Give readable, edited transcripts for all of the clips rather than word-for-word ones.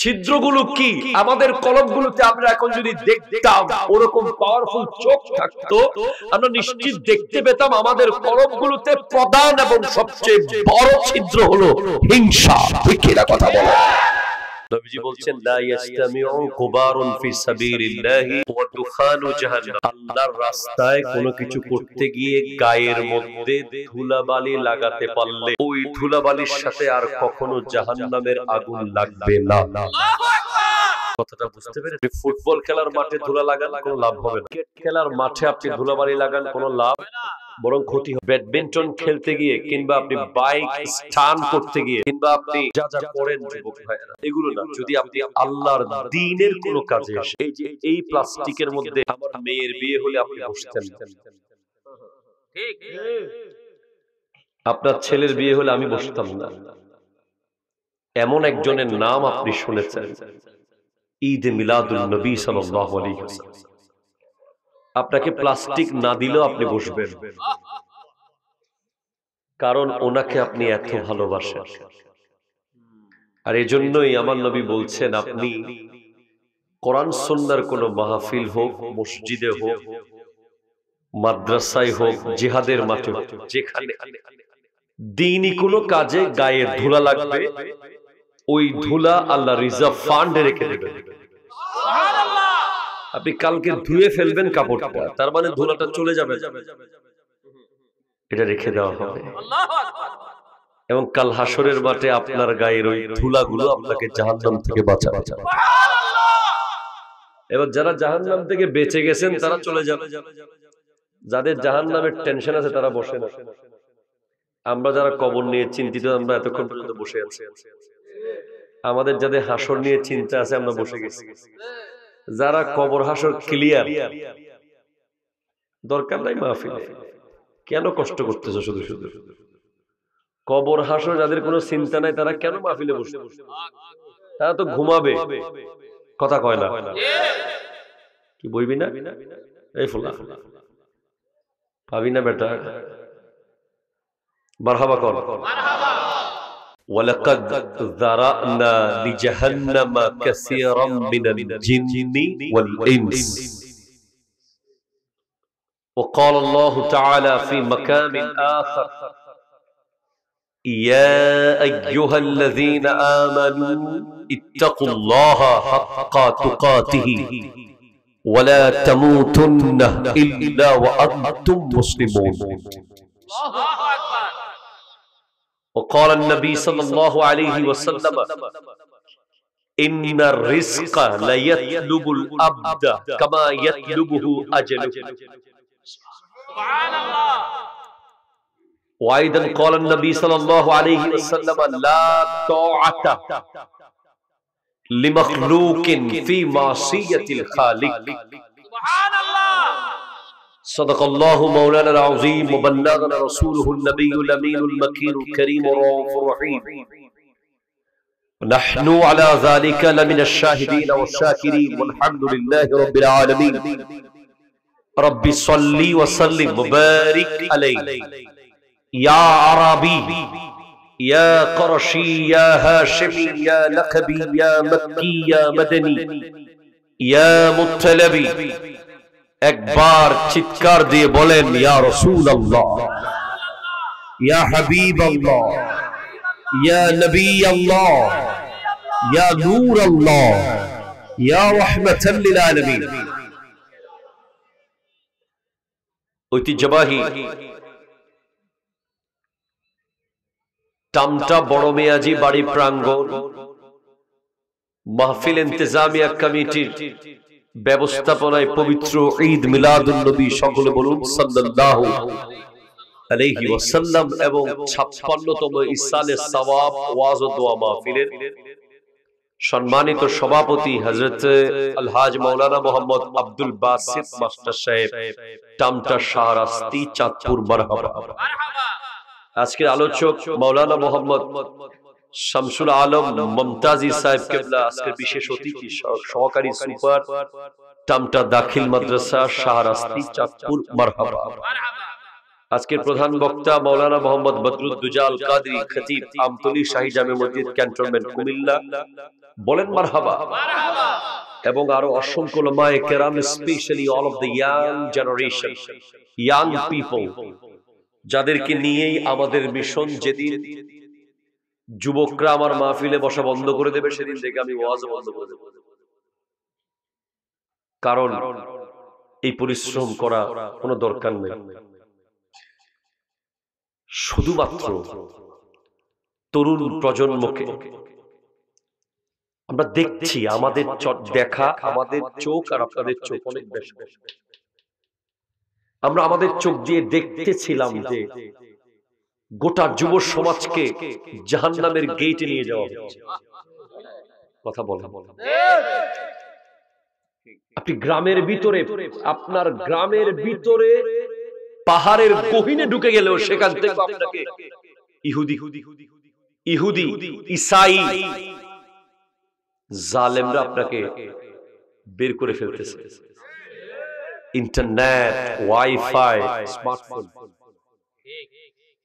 ছিদ্রগুলো কি? আমাদের কলমগুলোতে আমরা এখন যদি দেখতাম ওরকম পাওয়ারফুল চোখ থাকতো, আমরা নিশ্চিত দেখতে পেতাম আমাদের কলমগুলোতে প্রধান এবং সবচেয়ে বড় ছিদ্র হলো হিংসা। ঠিক কিনা কথা বলো? নবীজি বলছেন লা ইয়াসতামিউ কুবারুন ফি সাবিলিল্লাহি ওয়া দুখানু জাহান্নাম। আল্লাহর রাস্তায় কোনো কিছু করতে গিয়ে গায়ের মধ্যে ধুলাবালি লাগাতে পারলে ওই ধুলাবালির সাথে আর কখনো জাহান্নামের আগুন লাগবে না। আল্লাহু আকবার। কথাটা বুঝতে পেরেছেন? ফুটবল খেলার মাঠে ধুলা লাগান কোনো লাভ হবে না, ক্রিকেট খেলার মাঠে আপনি ধুলাবালি লাগান কোনো লাভ বরং ক্ষতি হবে। ব্যাডমিন্টন খেলতে গিয়ে কিংবা আপনি বাইক স্টান করতে গিয়ে কিংবা আপনি যা যা করেন যুবক ভাইরা, এগুলো না, যদি আপনি আল্লাহর দ্বীনের কোনো কাজে আসে, এই যে এই প্লাস্টিকের মধ্যে আমার মেয়ের বিয়ে হলে আপনি বসতেন, ঠিক, আপনার ছেলের বিয়ে হলে আমি বসতাম না, এমন একজনের নাম আপনি শুনেছেন, ঈদ মিলাদুন নবী সাল্লাল্লাহু আলাইহি ওয়াসাল্লাম। আপনাকে প্লাস্টিক না দিলেও আপনি বসবেন, কারণ ওনাকে আপনি এত ভালোবাসেন। আর এজন্যই আমার নবী বলছেন, আপনি কোরআন সুন্নাহর কোন মাহফিল হোক, মসজিদে হোক, মাদ্রাসায় হোক, জিহাদের মাঠে হোক, যেখানে দ্বীনি কোনো কাজে গায়ের ধুলা লাগবে, ওই ধুলা আল্লাহ রিজার্ভ ফান্ডে রেখে দেবেন। আপনি কালকে ধুয়ে ফেলবেন কাপড়টা, তার মানে ধুলাটা চলে যাবে, এটা রেখে দেওয়া হবে। এবং কাল হাসরের মাঠে আপনার গায়ের ওই ধুলাগুলো আপনাকে জাহান্নাম থেকে বাঁচাবে। এবার যারা জাহান্নাম থেকে বেঁচে গেছেন তারা চলে যাবে, যাদের জাহান্নামের টেনশন আছে তারা বসে না। আমরা যারা কবর নিয়ে চিন্তিত, আমরা এতক্ষণ পর্যন্ত বসে আছি। আমাদের যাদের হাসর নিয়ে চিন্তা আছে আমরা বসে গেছি। যারা কবর হাসর ক্লিয়ার, দরকার নাই মাহফিলে, কেন কষ্ট করতেছো শুধু শুধু? কবর হাসর যাদের কোনো চিন্তা নাই তারা কেন মাহফিলে বসে? তারা তো ঘুমাবে, কথা কয় না। কি বইবি না? এই ফুলা পাবি না বেটা, মারহাবা কর। ওয়ালাকাদ যারানা লিজাহান্নামা কাসীরাম মিনাল জিন্নি ওয়াল ইনস। وقال الله تعالى في مكان آخر يا أيها الذين آمنوا اتقوا الله حق تقاته ولا تموتن إلا وأنتم مسلمون. وقال النبي صلى الله عليه وسلم إن الرزق لا يطلب العبد كما يطلبه أجله. سبحان الله. وأيضا قال النبي صلى الله عليه وسلم لا طاعة لمخلوق في معصية الخالق. سبحان الله. صدق الله مولانا العظيم وبلغنا رسوله النبي الأمين المكين الكريم الرؤوف الرحيم. نحن على ذلك لمن الشاهدين والشاكرين والحمد لله رب العالمين. رب صل وسلم وبارك عليه يا عربي يا قرشي يا هاشمي يا لقبي يا مكي يا مدني يا مطلبي. একবার চিৎকার দিয়ে বলেন ইয়া রাসূলুল্লাহ, ইয়া হাবিবাল্লাহ, ইয়া নবিয়াল্লাহ, ইয়া নূরাল্লাহ, ইয়া রাহমাতাল লিল আলামিন। ঐতিহ্যবাহী টামটা বড় মেয়াজি বাড়ি প্রাঙ্গণ মাহফিল ইন্তেজামিয়া কমিটির ব্যবস্থাপনায় পবিত্র ঈদ মিলাদুন নবী, সকলে বলুন সাল্লাল্লাহু আলাইহি ওয়াসাল্লাম, এবং 56তম ইসালে সওয়াব ওয়াজ ও দোয়া মাহফিলের সম্মানিত সভাপতি হযরত আলহাজ মাওলানা মোহাম্মদ আব্দুল বাসিত মাস্টার সাহেব, টামটা শাহরাস্তি, চাঁদপুর, মারহাবা। আজকের আলোচক মাওলানা মোহাম্মদ শামসুল আলম মমতাজি সাহেব কেবলা আজকের বিশেষ অতিথি, সহকারী সুপার, টামটা দাখিল মাদ্রাসা, শাহরাস্তি, চাঁদপুর, মারহাবা। আজকের প্রধান বক্তা মাওলানা মোহাম্মদ বদরুদ্দোজা আল কাদরি, খতিব, আমতলী শাহী জামে মসজিদ, ক্যান্টনমেন্ট, কুমিল্লা। বলেন মারহাবা। এবং আরো অসংখ্য উলামায়ে কেরাম, specially all of the young generation, young people, যাদেরকে নিয়েই আমাদের মিশন। যেদিন যুবকরা আমার মাহফিলে বসা বন্ধ করে দেবে, সেদিন থেকে আমি ওয়াজ বন্ধ করে দেব। কারণ এই পরিশ্রম করা কোনো দরকার নেই। শুধুমাত্র তরুণ প্রজন্মকে আমরা দেখছি, আমাদের দেখা, আমাদের চোখ আর আপনাদের চোখ অনেক বেশি। আমরা আমাদের চোখ দিয়ে দেখতেছিলাম যে গোটা যুব সমাজকে জাহান্নামের গেটে নিয়ে যাওয়া হচ্ছে। কথা বলেন। আপনি গ্রামের ভিতরে, আপনার গ্রামের ভিতরে পাহাড়ের গহীনে ঢুকে গেলেও সেখান থেকে আপনাকে ইহুদি, ঈসাই, জালেমরা আপনাকে বের করে ফেলতেছে। ইন্টারনেট, ওয়াইফাই, স্মার্টফোন,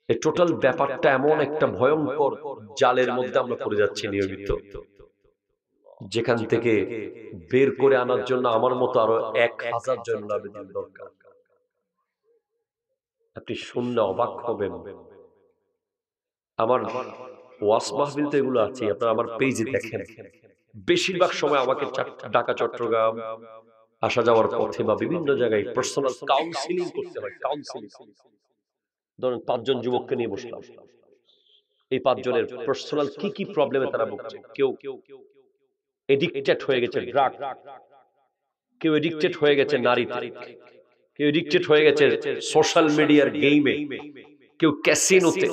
এই টোটাল ব্যাপারটা এমন একটা ভয়ঙ্কর জালের মধ্যে আমরা পড়ে যাচ্ছি নিয়মিত, যেখান থেকে বের করে আনার জন্য আমার মতো আরো 1000 জন আবেদন দরকার। আপনি শুনলে অবাক হবেন। আমার ওয়াজ মাহফিল তো এগুলো আছে, আপনারা আমার পেজে দেখেন। বেশিরভাগ সময় আমাকে ঢাকা, চট্টগ্রাম আসা যাওয়ার পথে বা বিভিন্ন জায়গায় পার্সোনাল কাউন্সিলিং করতে হয়। কাউন্সিলিং, ধরুন 5 জন যুবককে নিয়ে বসলাম, এই 5 জনের পার্সোনাল কি কি প্রবলেমে তারা ভুগছে। কেউ এডিক্টেড হয়ে গেছে ড্রাগ, কেউ এডিক্টেড হয়ে গেছে নারীতে, কেউ এডিক্টেড হয়ে গেছে সোশ্যাল মিডিয়ার গেমে, কেউ ক্যাসিনোতে।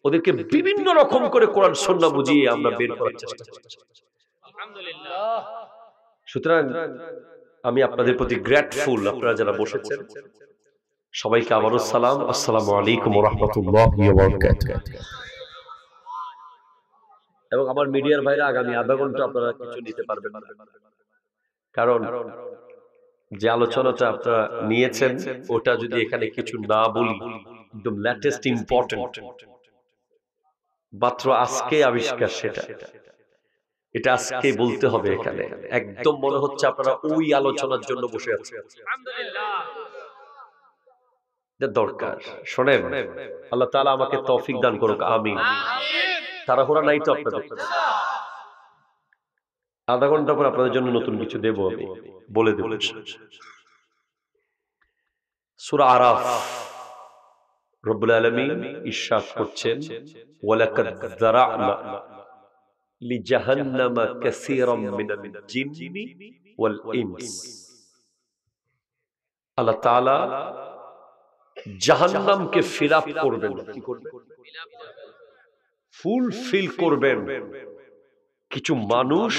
ওদেরকে বিভিন্ন রকম করে কোরআন সুন্নাহ বুঝিয়ে আমরা বের করার চেষ্টা করছি। আলহামদুলিল্লাহ। সুতরাং আমি আপনাদের প্রতি গ্রেটফুল, আপনারা যারা বসেছেন সবাইকে আবারও সালাম, আসসালামু আলাইকুম ওয়া রাহমাতুল্লাহি ওয়া বারাকাতুহু। এবং আমার মিডিয়ার ভাইরা, আগামী আধা ঘন্টা আপনারা কিছু নিতে পারবেন না, কারণ যে আলোচনাটা আপনারা নিয়েছেন ওটা যদি এখানে কিছু না বলি, একদম লেটেস্ট ইম্পর্টেন্ট, মাত্র আজকে আবিষ্কার, সেটা এটা আজকে বলতে হবে এখানে। একদম মনে হচ্ছে আপনারা ওই আলোচনার জন্য বসে আছেন। আলহামদুলিল্লাহ, এটা দরকার। শোনেন, আল্লাহ তাআলা আমাকে তৌফিক দান করুক, আমিন। তাড়াহুড়া নাই তো আপনাদের? আধা ঘন্টা পর আপনাদের জন্য নতুন কিছু দেব, আমি বলে দেব। সূরা আরাফ, রব্বুল আলামিন ইরশাদ করছেন, ওয়ালাকাদ যারা'না লিজাহান্নামা কাসীরাম মিনাল জিন্নি ওয়াল ইনস। আল্লাহ তাআলা জাহান্নামকে ফিল আপ করবেন। কি করবেন? ফুলফিল করবেন কিছু মানুষ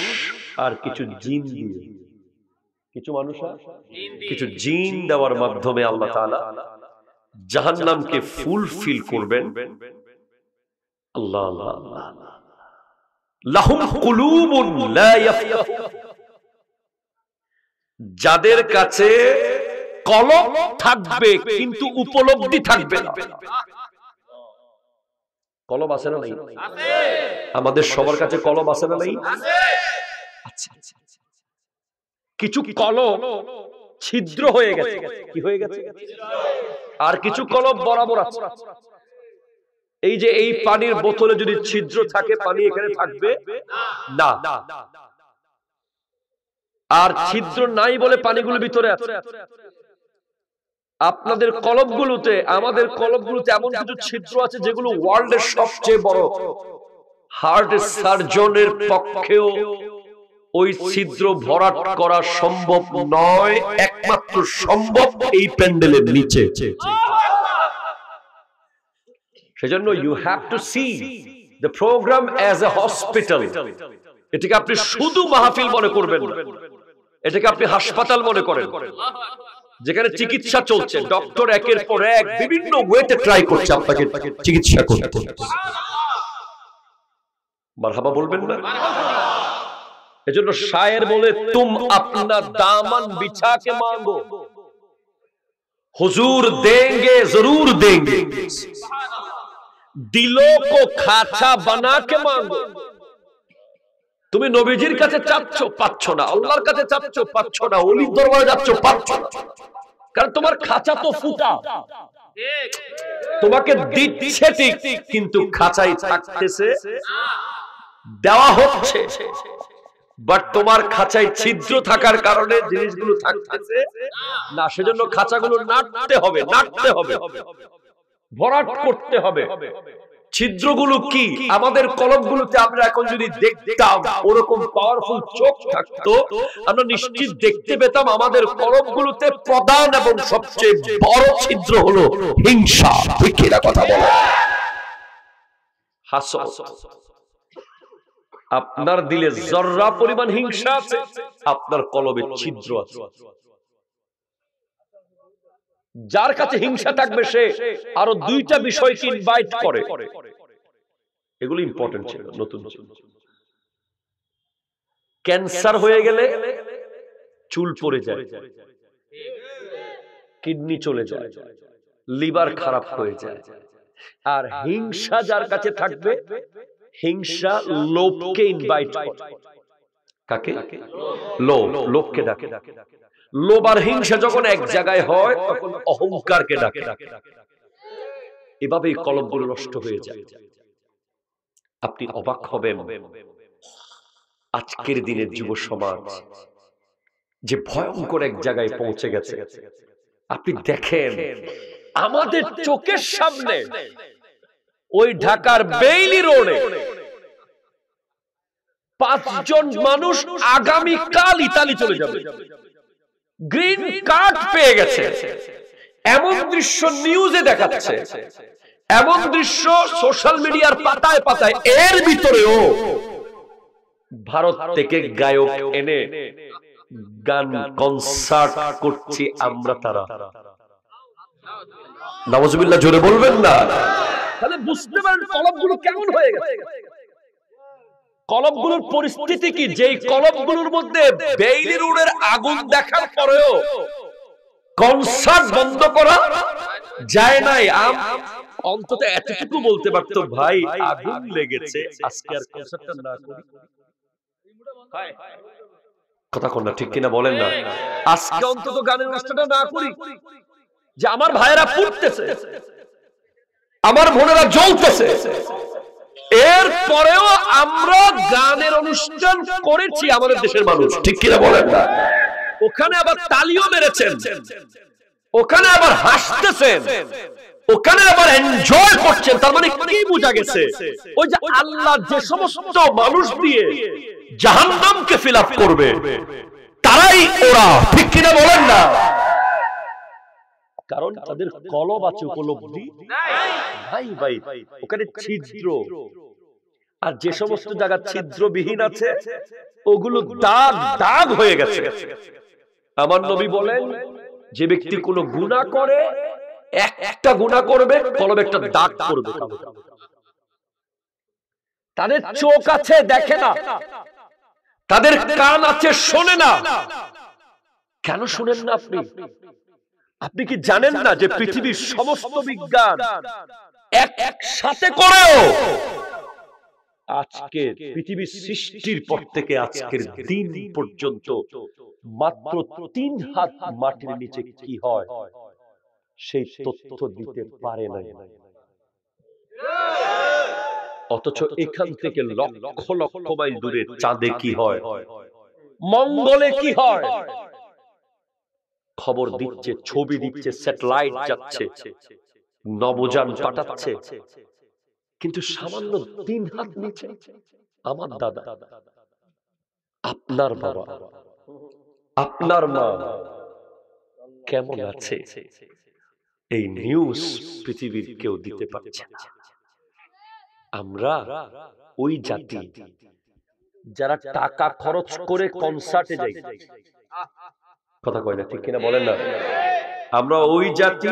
আর কিছু জিন দিয়ে। কিছু মানুষ আর কিছু জিন দেওয়ার মাধ্যমে আল্লাহ তাআলা জাহান্নামকে ফুলফিল করবেন। আল্লাহ আল্লাহ আল্লাহ। লাহুম কুলুবুন লা ইয়াফকাহুন, যাদের কাছে কলব থাকবে কিন্তু উপলব্ধি থাকবে না। কলব আছে না নাই? আছে। আমাদের সবার কাছে কলব আছে না নাই? আছে। আচ্ছা, কিছু কলব ছিদ্র হয়ে গেছে। কি হয়ে গেছে? আর কিছু কলব বরাবর আছে। এই যে এই পানির বোতলে যদি ছিদ্র থাকে, পানি এখানে থাকবে না। আর ছিদ্র নাই বলে পানিগুলো ভিতরে আছে। আপনাদের কলবগুলোতে, আমাদের কলবগুলোতে এমন কিছু ছিদ্র আছে যেগুলো ওয়ার্ল্ডের সবচেয়ে বড় হার্ট সার্জনের পক্ষেও ওই ছিদ্র ভরাট করা সম্ভব নয়, একমাত্র সম্ভব এই প্যান্ডেলের নিচে। সেজন্য you have to see the program as a hospital. এটাকে আপনি শুধু মাহফিল মনে করবেন না, এটাকে আপনি হাসপাতাল মনে করেন, যেখানে চিকিৎসা চলছে। ডক্টর একের পর এক বিভিন্ন ওয়েতে ট্রাই করছে আপনাকে চিকিৎসা করতে। মারহাবা বলবেন না? এজন্য শায়ের বলে, তুম আপনা দামন বিছা কে মাঙ্গো, हुजूर देंगे जरूर देंगे, दिलों को खाचा बना के मांगो। তুমি নবীজির কাছে চাচ্ছ পাচ্ছ না, আল্লাহর কাছে চাচ্ছ পাচ্ছ না, ওলির দরবারে যাচ্ছ পাচ্ছ না, কারণ তোমার খাঁচা তো ফুটা। তোমাকে দিচ্ছে ঠিক, কিন্তু খাঁচাই থাকতেছে, দেওয়া হচ্ছে, বাট তোমার খাঁচায় ছিদ্র থাকার কারণে জিনিসগুলো থাকতেছে না। সেজন্য খাঁচাগুলো নাড়তে হবে, নাড়তে হবে, ভরাট করতে হবে। ছিদ্রগুলো কি? আমাদের কলমগুলোতে আমরা এখন যদি দেখতাম ওরকম পাওয়ারফুল চোখ থাকতো, আমরা নিশ্চিত দেখতে পেতাম আমাদের কলমগুলোতে প্রধান এবং সবচেয়ে বড় ছিদ্র হলো হিংসা। ঠিক কি না কথা বলো? হাসদ। আপনার দিলে জর্রা পরিমাণ হিংসা আছে, আপনার কলবে ছিদ্র আছে। যার কাছে হিংসা থাকবে সে আরো দুইটা বিষয়কে ইনভাইট করে, এগুলো ইম্পর্টেন্ট ছিল। নতুন ক্যান্সার হয়ে গেলে চুল পড়ে যায়, কিডনি চলে যায়, লিভার খারাপ হয়ে যায়। আর হিংসা যার কাছে থাকবে, হিংসা লোভকে ইনভাইট করে। কাকে? লোভ, লোভকে ডাকে। লোভ আর হিংসা যখন এক জায়গায় হয় তখন অহংকারকে ডাকে। এভাবেই কলমগুলো নষ্ট হয়ে যায়। আপনি অবাক হবেন আজকের দিনের যুব সমাজ যে ভয়ঙ্কর এক জায়গায় পৌঁছে গেছে। আপনি দেখেন আমাদের চোখের সামনে ওই ঢাকার বেইলি রোডে 5 জন মানুষ আগামী কাল ইতালি চলে যাবে, গ্রিন কার্ড পেয়ে গেছে। এমন দৃশ্য নিউজে দেখাচ্ছে, এমন দৃশ্য সোশ্যাল মিডিয়ার পাতায় পাতায়। এর ভিতরেও ভারত থেকে গায়ক এনে গান কনসার্ট করছি আমরা, তারা। নাউজুবিল্লাহ, জোরে বলবেন না? তাহলে বুঝতে পারেন কলমগুলো কেমন হয়ে গেছে। কলমগুলোর পরিস্থিতি কি? যেই কলমগুলোর মধ্যে বেইলি রোডের আগুন দেখার পরেও কনসার্ট বন্ধ করা যায় নাই। অন্তত এতটুকু বলতে পারতো, ভাই আগুন লেগেছে, আজকে আর কনসার্টটা না করি। কথা কোন না, ঠিক কিনা বলেন না? আজকে অন্তত গানের অনুষ্ঠানটা না করি, যে আমার ভাইয়েরা পুড়তেছে, আমার বোনেরা জ্বলতেছে। এরপরেও আমরা গানের অনুষ্ঠান করেছি আমাদের দেশের মানুষ, ঠিক কিনা বলেন না? ওখানে আবার তালিও মেরেছেন, ওখানে আবার হাসতেছেন, ওখানে আবার এনজয় করছেন। তার মানে কি বোঝা গেছে? ওই যে আল্লাহ যে সমস্ত মানুষ দিয়ে জাহান্নামকে ফিল আপ করবে তারাই ওরা, ঠিক কিনা বলেন না? কারণ তাদের কলব আছে, উপলব্ধি নাই। ভাই ওখানে ছিদ্র, আর যে সমস্ত জায়গা ছিদ্রবিহীন আছে ওগুলো দাগ দাগ হয়ে গেছে। আমার নবী বলেন, যে ব্যক্তি কোনো গুনাহ করে, একটা গুনাহ করবে, কলবে একটা দাগ করবে। তাদের চোখ আছে, দেখে না। তাদের কান আছে, শোনে না। কেন শুনেন না আপনি? আপনি কি জানেন না যে পৃথিবীর সমস্ত বিজ্ঞান একসাথে করেও আজকে পৃথিবীর সৃষ্টির পর থেকে আজকের দিন পর্যন্ত মাত্র 3 হাত মাটির নিচে কি হয় সেই তথ্য দিতে পারে না। অথচ এখান থেকে লক্ষ লক্ষ মাইল দূরে চাঁদে কি হয়, মঙ্গলে কি হয় খবর দিচ্ছে, ছবি দিচ্ছে, স্যাটেলাইট যাচ্ছে, নবযান পাঠাচ্ছে। কিন্তু সামান্য 3 হাত নিচে আমার দাদা, আপনার বাবা, আপনার মা কেমন আছে, এই নিউজ পৃথিবীর কেউ দিতে পারছে না। আমরা ওই জাতি যারা টাকা খরচ করে কনসার্টে যাই, কথা কয় না, ঠিক কিনা বলেন না? আমরা ওই জাতি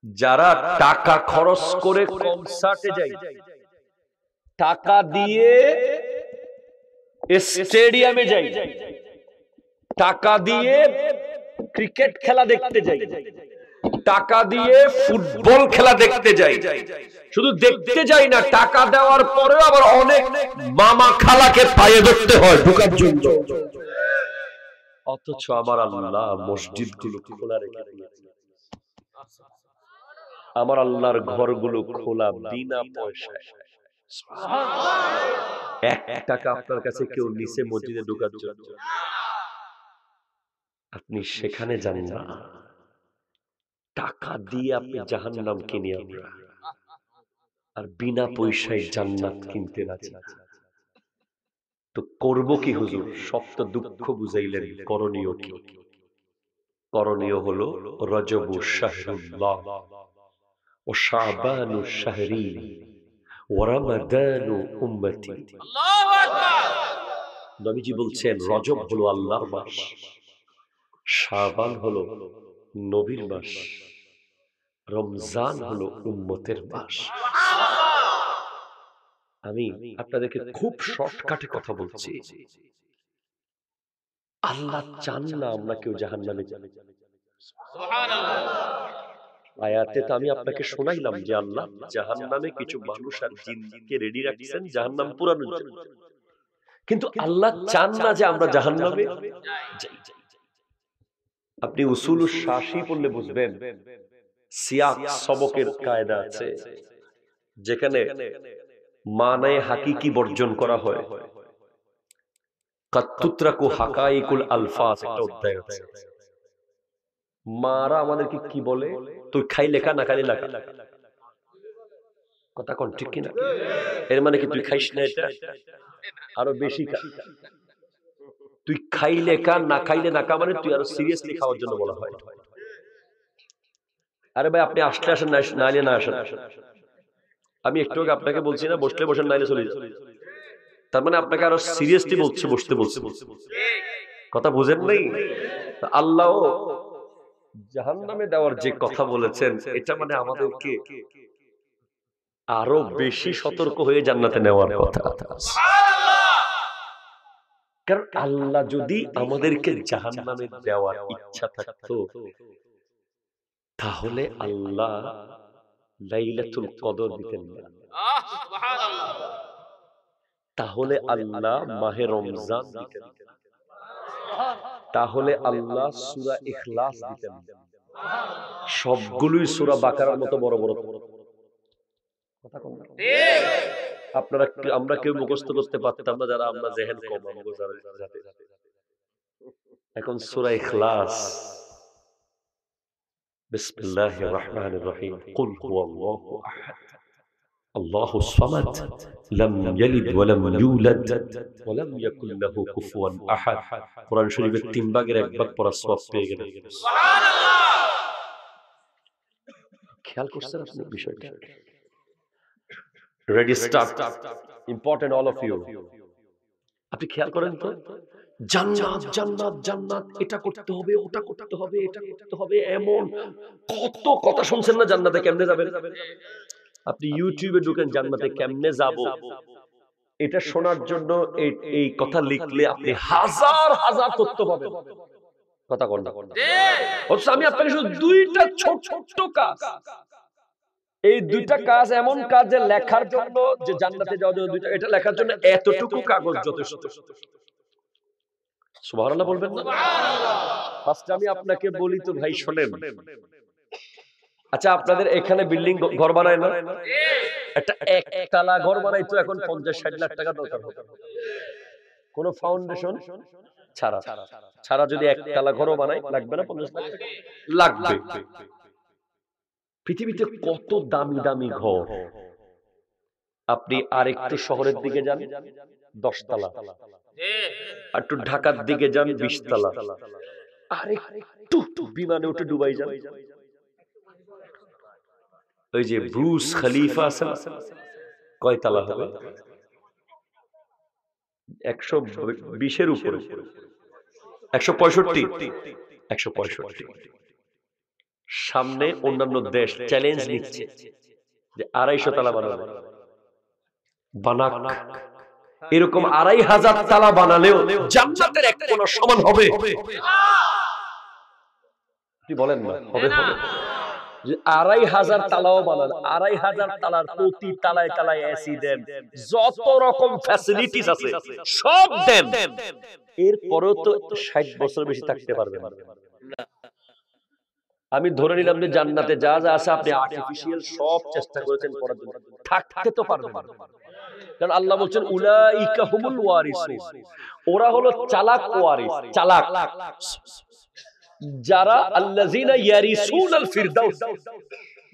যারা টাকা খরচ করে কনসার্টে যাই, টাকা দিয়ে স্টেডিয়ামে যাই, টাকা দিয়ে ক্রিকেট খেলা দেখতে যাই, টাকা দিয়ে ফুটবল খেলা দেখতে যাই, শুধু দেখতে যাই না, টাকা দেওয়ার পরেও আবার অনেক মামা খালাকে পায়ে ধরতে হয় ঢোকার জন্য। অথচ আমার আল্লাহ মসজিদগুলো খোলা রেখে দিয়েছে, আমার আল্লাহর ঘরগুলো খোলা বিনা পয়সায়। এক টাকা আপনার কাছে কেউ নিচে মসজিদে ঢোকার জন্য, আপনি সেখানে যান না, টাকা দিয়ে আপনি জাহান্নাম কিনে আমরা, আর বিনা পয়সায় জান্নাত কিনতে রাজি। তো করব কি হুজুর? সব তো দুঃখ বুঝাইলেন, করণীয় কি? করণীয় হলো রজবু শাহরুল্লাহ ও শাবানু শাহরি ওয়া রমাদানু উম্মতি। আল্লাহু আকবার। নবীজি বলছেন রজব হলো আল্লাহর মাস, শাবান হলো নবীর মাস, রমজান হলো উম্মতের মাস। আমি আপনাদেরকে খুব শর্টকাটে কথা বলছি, আল্লাহ চান না আমরা কেউ জাহান্নামে যাই। আয়াতে তো আমি আপনাকে শোনাইলাম যে আল্লাহ জাহান্নামে কিছু মানুষ আর জিনকে রেডি রাখছেন জাহান্নাম পুরানোর জন্য, কিন্তু আল্লাহ চান না যে আমরা জাহান্নামে যাই। আপনি উসুলুস শাসি পড়লে বুঝবেন, সিয়াক সবকের কায়দা আছে যেখানে মানে হাকিকি বর্জন করা হয়। কাতুতরাকু হাকাইকুল আলফাজ একটা অধ্যায় আছে। মারা আমাদেরকে কি বলে, তুই খাই লেখা না খাইলে লেখা, কথা কোন ঠিক কিনা? এর মানে কি তুই খাইস না, এটা আরো বেশি খা। তুই খাইলে কা না খাইলে না কা মানে তুই আরো সিরিয়াসলি খাওয়ার জন্য বলা হয়। আরে ভাই আপনি আসলে আসেন, নাইলে না আসেন। আমি একটু আগে আপনাকে বলছি না বসলে বসেন, নাইলে চলে যান। তার মানে আপনাকে আরো সিরিয়াসলি বলছে, বসতে বলছে। কথা বুঝেন নাই? আল্লাহ জাহান্নামে দেওয়ার যে কথা বলেছেন, এটা মানে আমাদেরকে আরো বেশি সতর্ক হয়ে জান্নাতে নেওয়ার কথা। কারণ আল্লাহ যদি আমাদেরকে জাহান্নামে দেওয়ার ইচ্ছা থাকতো, তাহলে আল্লাহ লাইলাতুল কদর দিতেন না, তাহলে আল্লাহ মাহে রমজান দিতেন, তাহলে আল্লাহ সূরা ইখলাস দিতেন, সবগুলোই সূরা বাকারার মতো বড় বড় কথা কোন ঠিক। আপনারা আমরা কেউ মুখস্থ করতে পারতাম না, যারা আমরা জেহেন কম আমগো যাতে। এখন সূরা ইখলাস, বিসমিল্লাহির রহমানির রহিম, কুল হুয়াল্লাহু আহাদ আল্লাহুস সামাদ লাম ইয়ালিদ ওয়া লাম ইউলাদ ওয়া লাম ইয়াকুল লাহু কুফুয়ান আহাদ। কোরআন শরীফের 3 ভাগের 1 ভাগ পড়া সওয়াব পেয়ে গেলেন। সুবহানাল্লাহ। খেয়াল করছেন আপনি বিষয়টা? Ready start, important all of you. আপনি খেয়াল করেন তো, জান্নাত জান্নাত জান্নাত, এটা করতে হবে, ওটা করতে হবে, এটা করতে হবে, এমন কত কথা শুনছেন না জান্নাতে কেমনে যাবেন। আপনি ইউটিউবে ঢুকেন জান্নাতে কেমনে যাব, এটা শোনার জন্য এই কথা লিখলে আপনি হাজার হাজার তথ্য পাবেন। কথা কোন না ঠিক। আমি আপনাকে শুধু দুইটা ছোট ছোট কাজ, এই দুইটা কাজ এমন কাজ যে লেখার জন্য, যে জান্নাতে যাওয়ার জন্য দুইটা, এটা লেখার জন্য এতটুকু কাগজ যথেষ্ট। সুবহানাল্লাহ বলবেন না? সুবহানাল্লাহ। ফার্স্ট আমি আপনাকে বলি তো ভাই শুনেন, আচ্ছা আপনাদের এখানে বিল্ডিং ঘর বানায় না, একটা একতলা ঘর বানাইতো এখন 50-60 লাখ টাকা দরকার হবে, কোন ফাউন্ডেশন ছাড়া যদি একতলা ঘরও বানাই লাগবে না 50 লাখ টাকা? লাগবে। পৃথিবীতে কত দামি দামি ঘর, আপনি আরেকটু শহরের দিকে যান 10 তলা, আর একটু ঢাকার দিকে যান 20 তলা, আরেকটু বিমানে উঠে দুবাই যান, ওই যে ব্রুজ খলিফা আছে না, কয় তলা হবে? 120 এর উপরে, 165। সামনে অন্যান্য দেশ চ্যালেঞ্জ নিচ্ছে যে 250 তলা বানাক, এরকম 2500 তলা বানালেও জান্নাতের এক কোণা সমান হবে। কি বলেন না? হবে হবে। যে ২,৫০০ তালাও বানান, ২,৫০০ তালার প্রতি তালায় তালায় এসি দেন, যত রকম ফ্যাসিলিটিস আছে সব দেন, এরপরেও তো ৬০ বছর বেশি থাকতে পারবেন না। আমি ধরে নিলাম যে জান্নাতে যা যা আছে আপনি আর্টিফিশিয়াল সব চেষ্টা করেছেন করার জন্য, থাকতে তো পারবেন না। কারণ আল্লাহ বলছেন উলাইকা হুমুল ওয়ারিসুন, ওরা হলো চালাক ওয়ারিস, চালাক যারা আল্লাযিনা ইয়ারিসুনাল ফিরদাউস,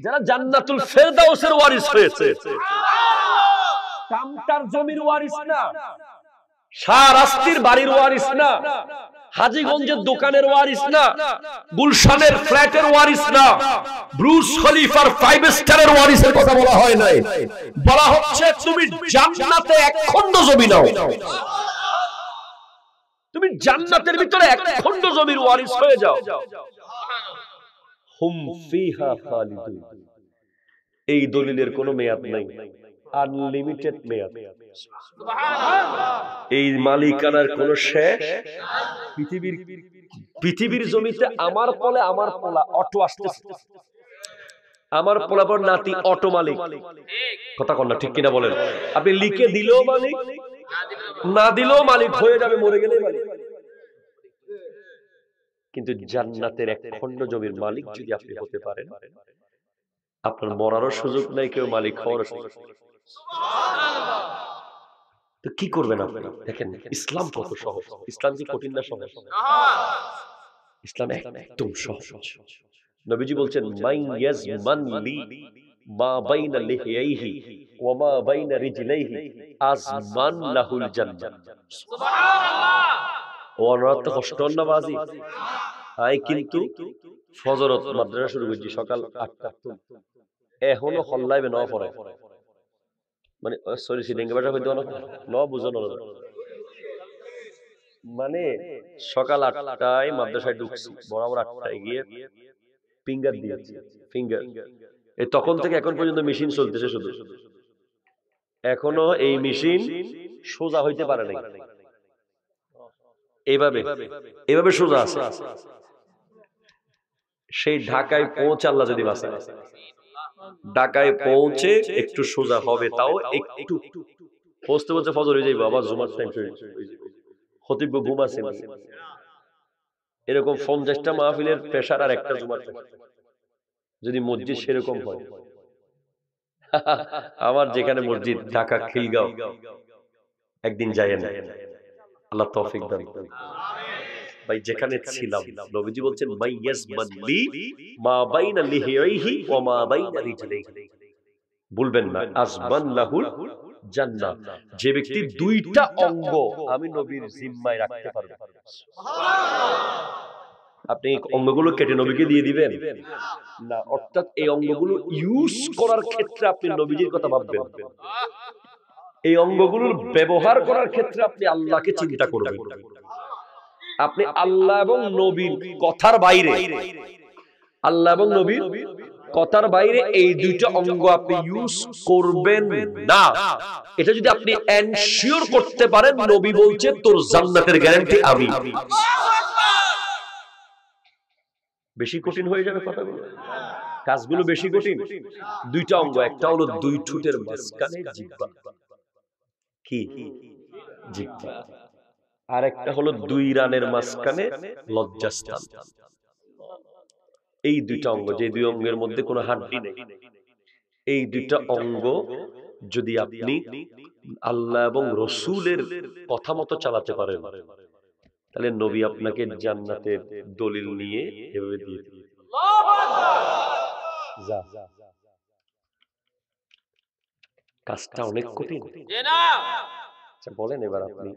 যারা জান্নাতুল ফেরদাউসের ওয়ারিস হয়েছে। কামটার জমির ওয়ারিস না, শাহরাস্তির বাড়ির ওয়ারিস না, হাজীগঞ্জের দোকানের ওয়ারিস না, গুলশানের ফ্ল্যাটের ওয়ারিস না, ব্রুজ খলিফার 5 স্টারের ওয়ারিসের কথা বলা হয় নাই। বলা হচ্ছে তুমি জান্নাতে এক খণ্ড জমি নাও, তুমি জান্নাতের ভিতরে এক খণ্ড জমির ওয়ারিস হয়ে যাও। হুম ফিহা খালিদুন, এই দলিলের কোনো মেয়াদ নাই, আনলিমিটেড মেয়াদ। এই মালিকানার কোনো শেষ। পৃথিবীর জমিতে আমার পলে আমার পোলা অটো আসতেছে, আমার পোলাপর নাতি অটো মালিক, কথা কন না ঠিক কিনা বলেন? আপনি লিখে দিলেও মালিক, না দিলেও মালিক হয়ে যাবে, মরে গেলেই মালিক। কিন্তু জান্নাতের এক খণ্ড জমির মালিক যদি আপনি হতে পারেন, আপনার মরারও সুযোগ নাই, কেউ মালিক হওয়ারও সুযোগ নেই। তো কি করবেন আপনি? দেখেন ইসলাম কত সহজ। ইসলাম কি কঠিন না সহজ? ইসলাম একদম সহজ। নবীজি বলছেন মান ইয়াজমান লি মা বাইনা লিহিয়াইহি ওয়া মা বাইনা রিজলাইহি আজমান লাহুল জান্নাহ। সুবহানাল্লাহ। ওরা তো কষ্ট না বাজি। আই কিন্তু ফজরত মাদ্রাসা শুরু করছি সকাল ৮টা, এখনো হল্লাইবে ন পড়ে, মানে সরি সিডিঙ্গা ভাষা কইতে ন বুঝো না, মানে সকাল ৮টায় মাদ্রাসায় ঢুকছি, বরাবর ৮টায় গিয়ে ফিঙ্গার দিয়েছি, ফিঙ্গার। এই তখন থেকে এখন পর্যন্ত মেশিন চলতেছে শুধু, এখনো এই মেশিন সোজা হইতে পারে নাই, এইভাবে এইভাবে সোজা আছে। সেই ঢাকায় পৌঁছে আল্লাহ যদি বাঁচায়, ঢাকায় পৌঁছে একটু সোজা হবে, তাও একটু পৌঁছতে পৌঁছতে ফজর হয়ে যাইব, আবার জুমার টাইম হয়ে যাবে, খতিব ঘুম আছে। এরকম 50টা মাহফিলের প্রেসার আর একটা জুমার টাইম, যদি মসজিদ সেরকম হয়। আমার যেখানে মসজিদ ঢাকা খিলগাঁও, একদিন যাই না, আল্লাহ তৌফিক দান করুন। ভাই যেখানে ছিলাম নবীজি বলছেন মাইয়াজমান লি মা বাইনা লিহিয়াইহি ওয়া মা বাইনা রিজলাইহি, বলবেন না আজমান লাহুল জান্নাহ, যে ব্যক্তি দুইটা অঙ্গ আমি নবীর জিম্মায় রাখতে পারবো। সুবহানাল্লাহ। আপনি এই অঙ্গগুলো কেটে নবীকে দিয়ে দিবেন না, অর্থাৎ এই অঙ্গগুলো ইউজ করার ক্ষেত্রে আপনি নবীজির কথা ভাববেন, এই অঙ্গগুলোর ব্যবহার করার ক্ষেত্রে আপনি আল্লাহকে চিন্তা করবেন। আপনি আল্লাহ এবং নবীর কথার বাইরে, আল্লাহ এবং নবীর কথার বাইরে এই দুইটা অঙ্গ আপনি ইউজ করবেন না। এটা যদি আপনি এনশিওর করতে পারেন, নবী বলছে তোর জান্নাতের গ্যারান্টি আমি। বেশি কঠিন হয়ে যাবে কথাগুলো, কাজগুলো বেশি কঠিন। দুইটা অঙ্গ, একটা হলো দুই ঠোঁটের মাঝখানে জিহ্বা, কি জিহ্বা, আর একটা হলো দুই রানের মাঝখানে লজ্জাস্থান। এই দুইটা অঙ্গ, যে দুই অঙ্গের মধ্যে কোনো হাড্ডি নেই, এই দুইটা অঙ্গ যদি আপনি আল্লাহ এবং রসুলের কথা মতো চালাতে পারেন, তাহলে নবী আপনাকে জান্নাতের দলিল নিয়ে এভাবে দিয়ে দিবেন। কাজটা অনেক কঠিন। আচ্ছা বলেন এবার আপনি,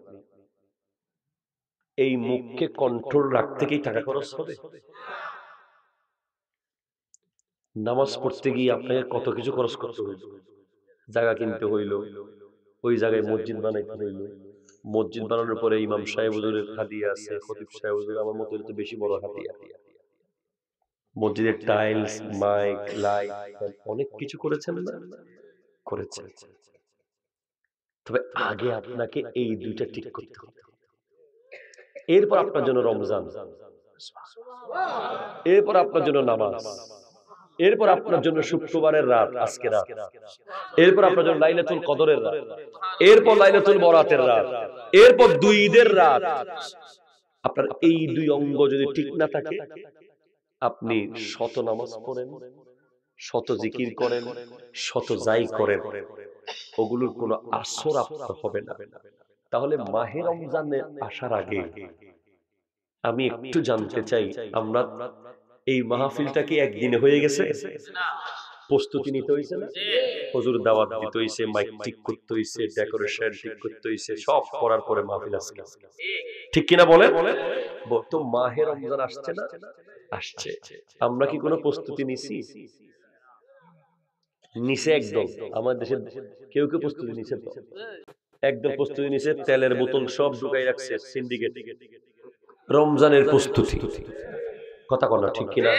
এই মুখকে কন্ট্রোল রাখতে কি টাকা খরচ হবে? নামাজ পড়তে গিয়ে আপনাকে কত কিছু খরচ করতে হইল, জায়গা কিনতে হইল, ওই জায়গায় মসজিদ বানাইতে হইল, মসজিদ বানানোর পরে ইমাম সাহেব হুজুরের হাদিয়া আছে, খতিব সাহেব হুজুর আমার মতো তো বেশি বড় হাদিয়া, মসজিদের টাইলস, মাইক, লাইট, অনেক কিছু করেছেন না? করেছেন। তবে আগে আপনাকে এই দুইটা ঠিক করতে হবে, এরপর আপনার জন্য রমজান। এরপর আপনার জন্য নামাজ, এরপর আপনার জন্য শুক্রবারের রাত, আজকে রাত, এরপর আপনার জন্য লাইলাতুল কদরের রাত, এরপর লাইলাতুল বরাতের রাত, এরপর দুই ঈদের রাত। আপনার এই দুই অঙ্গ যদি ঠিক না থাকে, আপনি শত নামাজ পড়েন, শত জিকির করেন, শত যাই করেন, ওগুলোর কোনো আসর আপনার হবে না। তাহলে মাহে রমজানে আসার আগে আমি একটু জানতে চাই, আমরা এই মাহফিলটা কি একদিনে হয়ে গেছে? প্রস্তুতি নিতে হয়েছে না? হুজুর দাওয়াত দিতে হয়েছে, মাইক ঠিক করতে হয়েছে, ডেকোরেশন ঠিক করতে হয়েছে, সব করার পরে মাহফিল আসছে। ঠিক কিনা বলেন? তো মাহে রমজান আসছে না? আসছে। আমরা কি কোনো প্রস্তুতি নিছি? নিচে একদম আমাদের দেশে কেউ কেউ প্রস্তুতি নিছে, তো একদম প্রস্তুতি নিছে, তেলের বোতল সব ঢুকাই রাখছে সিন্ডিকেট, রমজানের প্রস্তুতি। কথা বলা ঠিক কিনা?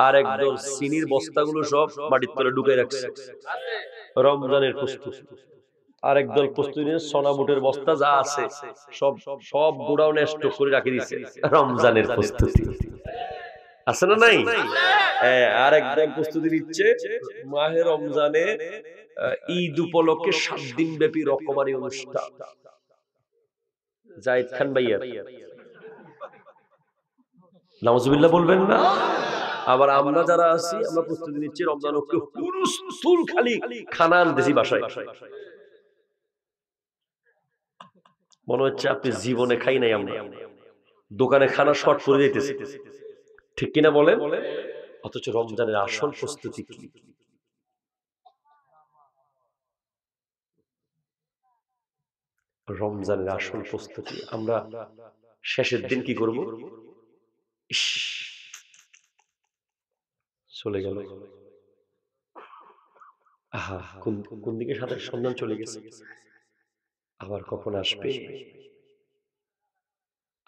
আর একদম চিনির বস্তাগুলো সব মাটির তলে ঢুকাই রাখছে, রমজানের প্রস্তুতি। আর একদল প্রস্তুতি নিয়ে সোনা বুটের বস্তা যা আছে সব সব গোডাউনে স্টক করে রাখি দিছে, রমজানের প্রস্তুতি। আছে না নাই? আর একদল প্রস্তুতি নিচ্ছে মাহে রমজানে ঈদ উপলক্ষে 7 দিন ব্যাপী রকমারি অনুষ্ঠান। জায়েদ খান ভাইয়া নাউজুবিল্লাহ বলবেন না? আবার আমরা যারা আছি আমরা প্রস্তুতি নিচ্ছি রমজান হুলস্থুল খালি খানা আনতেছি বাসায়। মনে হচ্ছে আপনি জীবনে খাই নাই, আমরা দোকানে খানা শর্ট করে দিতেছি। ঠিক কিনা বলেন? অথচ রমজানের আসল প্রস্তুতি কি? রমজানের আসল প্রস্তুতি আমরা শেষের দিন কি করব? চলে গেল, আহা কোন দিকে সাথে সন্ধান চলে গেছে, আবার কখন আসবে?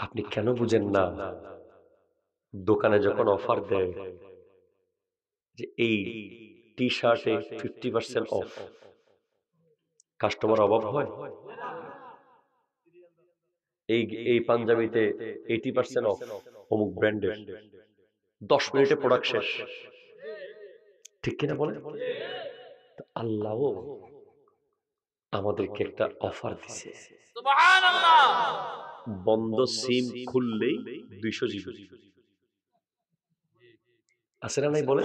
আপনি কেন বুঝেন না? দোকানে যখন অফার দেয় যে এই টি শার্টে 50% অফ, কাস্টমার অভাব হয়? এই পাঞ্জাবিতে 80% অফ অমুক ব্র্যান্ডের, 10 মিনিটে প্রোডাক্ট শেষ। ঠিক কিনা বলেন? আল্লাহ আমাদেরকে একটা অফার দিছে, সুবহানাল্লাহ। বন্ধ সিম খুললেই 200 জিবি আছে না নাই বলে?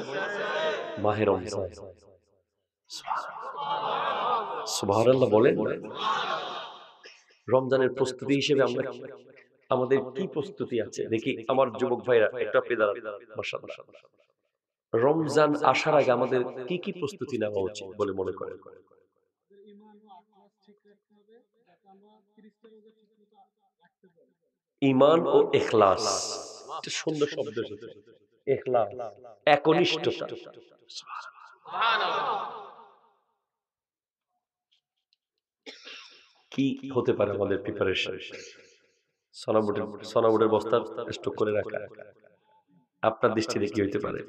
মাহে রমজান, সুবহানাল্লাহ বলেন। রমজানের প্রস্তুতি হিসেবে আমরা আমাদের কি প্রস্তুতি আছে দেখি। আমার যুবক ভাইরা একটা পেদার মাশাআল্লাহ, রমজান আসার আগে আমাদের কি কি প্রস্তুতি নেওয়া উচিত বলে মনে করেন? ঈমান ও ইখলাস, এটা সুন্দর শব্দ এসেছে। ইখলাস, একনিষ্ঠতা। সুবহানাল্লাহ। কি হতে পারে আমাদের প্রিপারেশন? সোনাবুটের বস্তা স্টক করে রাখা, আপনার দৃষ্টিতে কি হইতে পারে?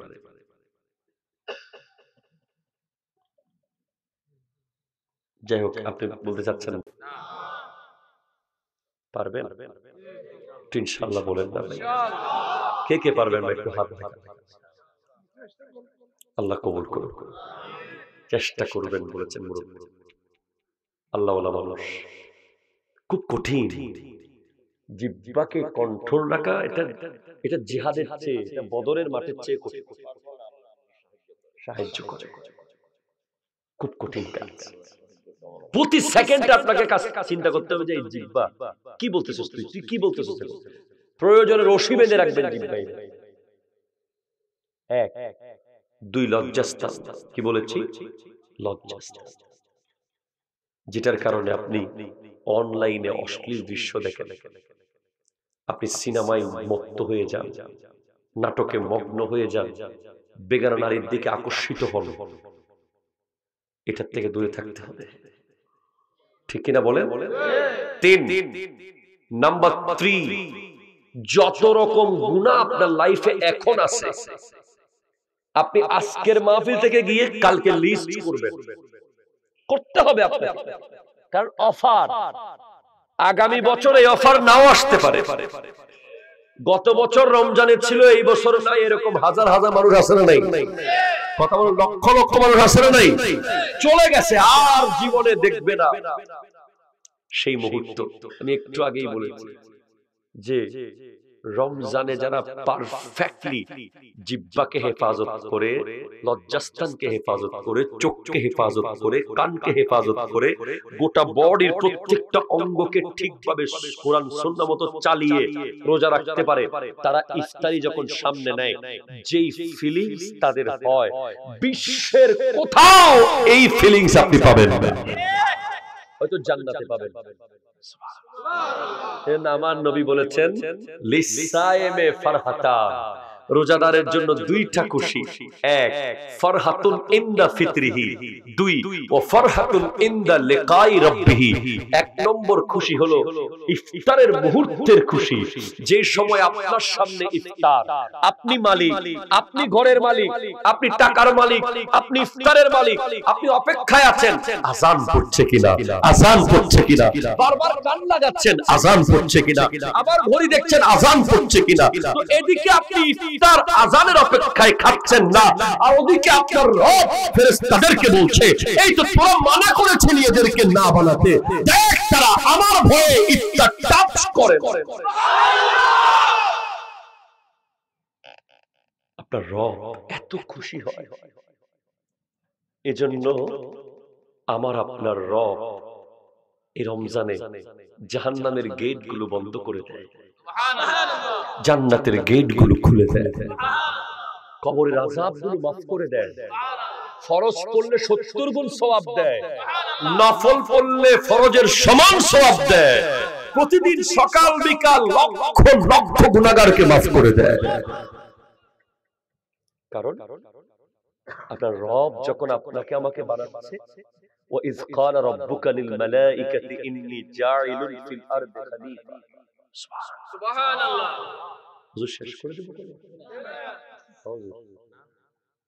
যাই হোক, আপনি বলতে চাচ্ছেন পারবেন? ইনশাআল্লাহ বলেন না ভাই, কে কে পারবেন ভাই? একটু হাত দেখান। আল্লাহ কবুল করুন। চেষ্টা করবেন বলেছেন মুরব্বি। আল্লাহ ওয়ালা মানুষ, খুব কঠিন জিহ্বাকে কন্ট্রোল রাখা। এটা জিহাদের চেয়ে, এটা বদরের মাঠের চেয়ে কঠিন। সাহায্য করে, খুব কঠিন কাজ। প্রতি সেকেন্ডে আপনাকে চিন্তা করতে হবে যে এই জিহ্বা কি বলতেছিস, তুই কি বলতেছিস। প্রয়োজনে রশি বেঁধে রাখবেন জিহ্বায়। 1 2 লজ্জাস্থান, কি বলেছি? লজ্জাস্থান, যেটার কারণে আপনি অনলাইনে অশ্লীল দৃশ্য দেখেন, আপনি সিনেমায় মত্ত হয়ে যান, নাটকে মগ্ন হয়ে যান, বেগানা নারীর দিকে আকর্ষিত হন। এটার থেকে দূরে থাকতে হবে। ঠিক কিনা বলেন? 3 নাম্বার 3, যত রকম গুনাহ আপনার লাইফে এখন আছে, আপনি আজকের মাহফিল থেকে গিয়ে কালকে লিস্ট করবেন। করতে হবে আপনাকে, কারণ অফার আগামী বছর এই অফার নাও আসতে পারে। গত বছর রমজানে ছিল, এই বছর নাই, এরকম হাজার হাজার মানুষ আছে না নাই? কথা বলো, লক্ষ লক্ষ মানুষ আছে না নাই? চলে গেছে, আর জীবনে দেখবে না সেই মুহূর্ত। আমি একটু আগেই বলেছি যে রমজানে যারা পারফেক্টলি জিহ্বাকে হেফাজত করে, লজ্জাস্থানকে হেফাজত করে, চোখকে হেফাজত করে, কানকে হেফাজত করে, গোটা বডির প্রত্যেকটা অঙ্গকে ঠিকভাবে কোরআন সুন্নাহ মতো চালিয়ে রোজা রাখতে পারে, তারা ইফতারি যখন সামনে নেয়, যেই ফিলিংস তাদের হয়, বিশ্বের কোথাও এই ফিলিংস আপনি পাবেন না, হয়তো জান্নাতে পাবেন। আমার নবী বলেছেন, লিসায়েমে ফারহাতান, রোজাদারের জন্য দুইটা খুশি, এক ফারহাতুন ইনদা ফিতরিহি, দুই ওয়া ফারহাতুন ইনদা লিকাই রাব্বিহি। এক নম্বর খুশি হলো ইফতারের মুহূর্তের খুশি, যে সময় আপনার সামনে ইফতার, আপনি মালিক, আপনি ঘরের মালিক, আপনি টাকার মালিক, আপনি ইফতারের মালিক, আপনি অপেক্ষায় আছেন আযান পড়ছে কিনা, আযান পড়ছে কিনা, বারবার কান লাগাচ্ছেন আযান পড়ছে কিনা, আবার ঘড়ি দেখছেন আযান পড়ছে কিনা। তো এদিকে আপনি ইফতার আযানের অপেক্ষায় খাচ্ছেন না, আর ওদিকে আপনার রব ফেরেশতাদেরকে বলছে, এই তো তোরা মানা করেছিলি এদেরকে না বানাতে, দেখ তারা আমার ভয়ে ইফতার টাচ করে। আপনার রব এত খুশি হয়, এজন্য আমার আপনার রব এই রমজানে জাহান্নামের গেট গুলো বন্ধ করে দেয়, জান্নাতের গেট গুলো খুলে দেয়, কবরের আযাব গুলো মাফ করে দেয়, ফরজ পড়লে 70 গুণ সওয়াব দেয়, নফল পড়লে ফরজের সমান সওয়াব দেয়, প্রতিদিন সকাল বিকাল লক্ষ লক্ষ গুনাহগারকে মাফ করে দেয়। কারণ আপনার রব যখন আপনাকে আমাকে বানাচ্ছে, وَإِذْ قَالَ رَبُّكَ لِلْمَلَائِكَةِ إِنِّي جَاعِلٌ فِي الْأَرْضِ خَلِيفَةً। সুবহানাল্লাহ। হুজুর শেষ করে দেব।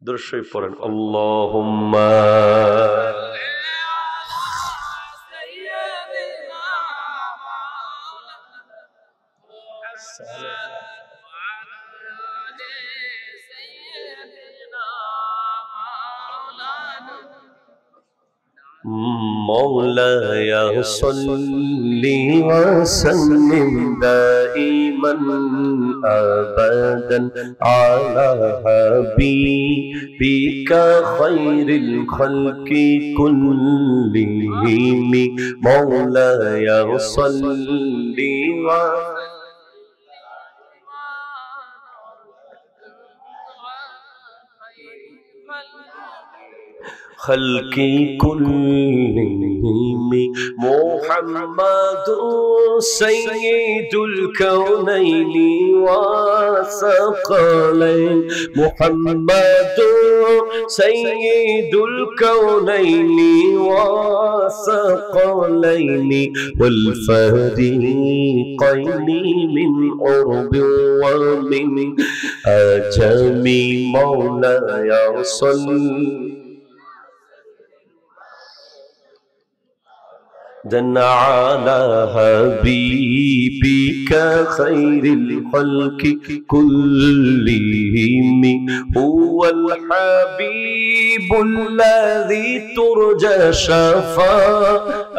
দরুদ শরীফ পড়েন, আল্লাহুম্মা مولاي صل وسلم دائما أبدا على حبيبك خير الخلق كلهم مولاي صل خلقي كلهم محمد سيد الكونين والثقلين محمد سيد الكونين والثقلين والفريقين من عرب ومن عجم مولاي صل على حبيبك خير الخلق كلهم هو الحبيب الذي ترجى شفاعته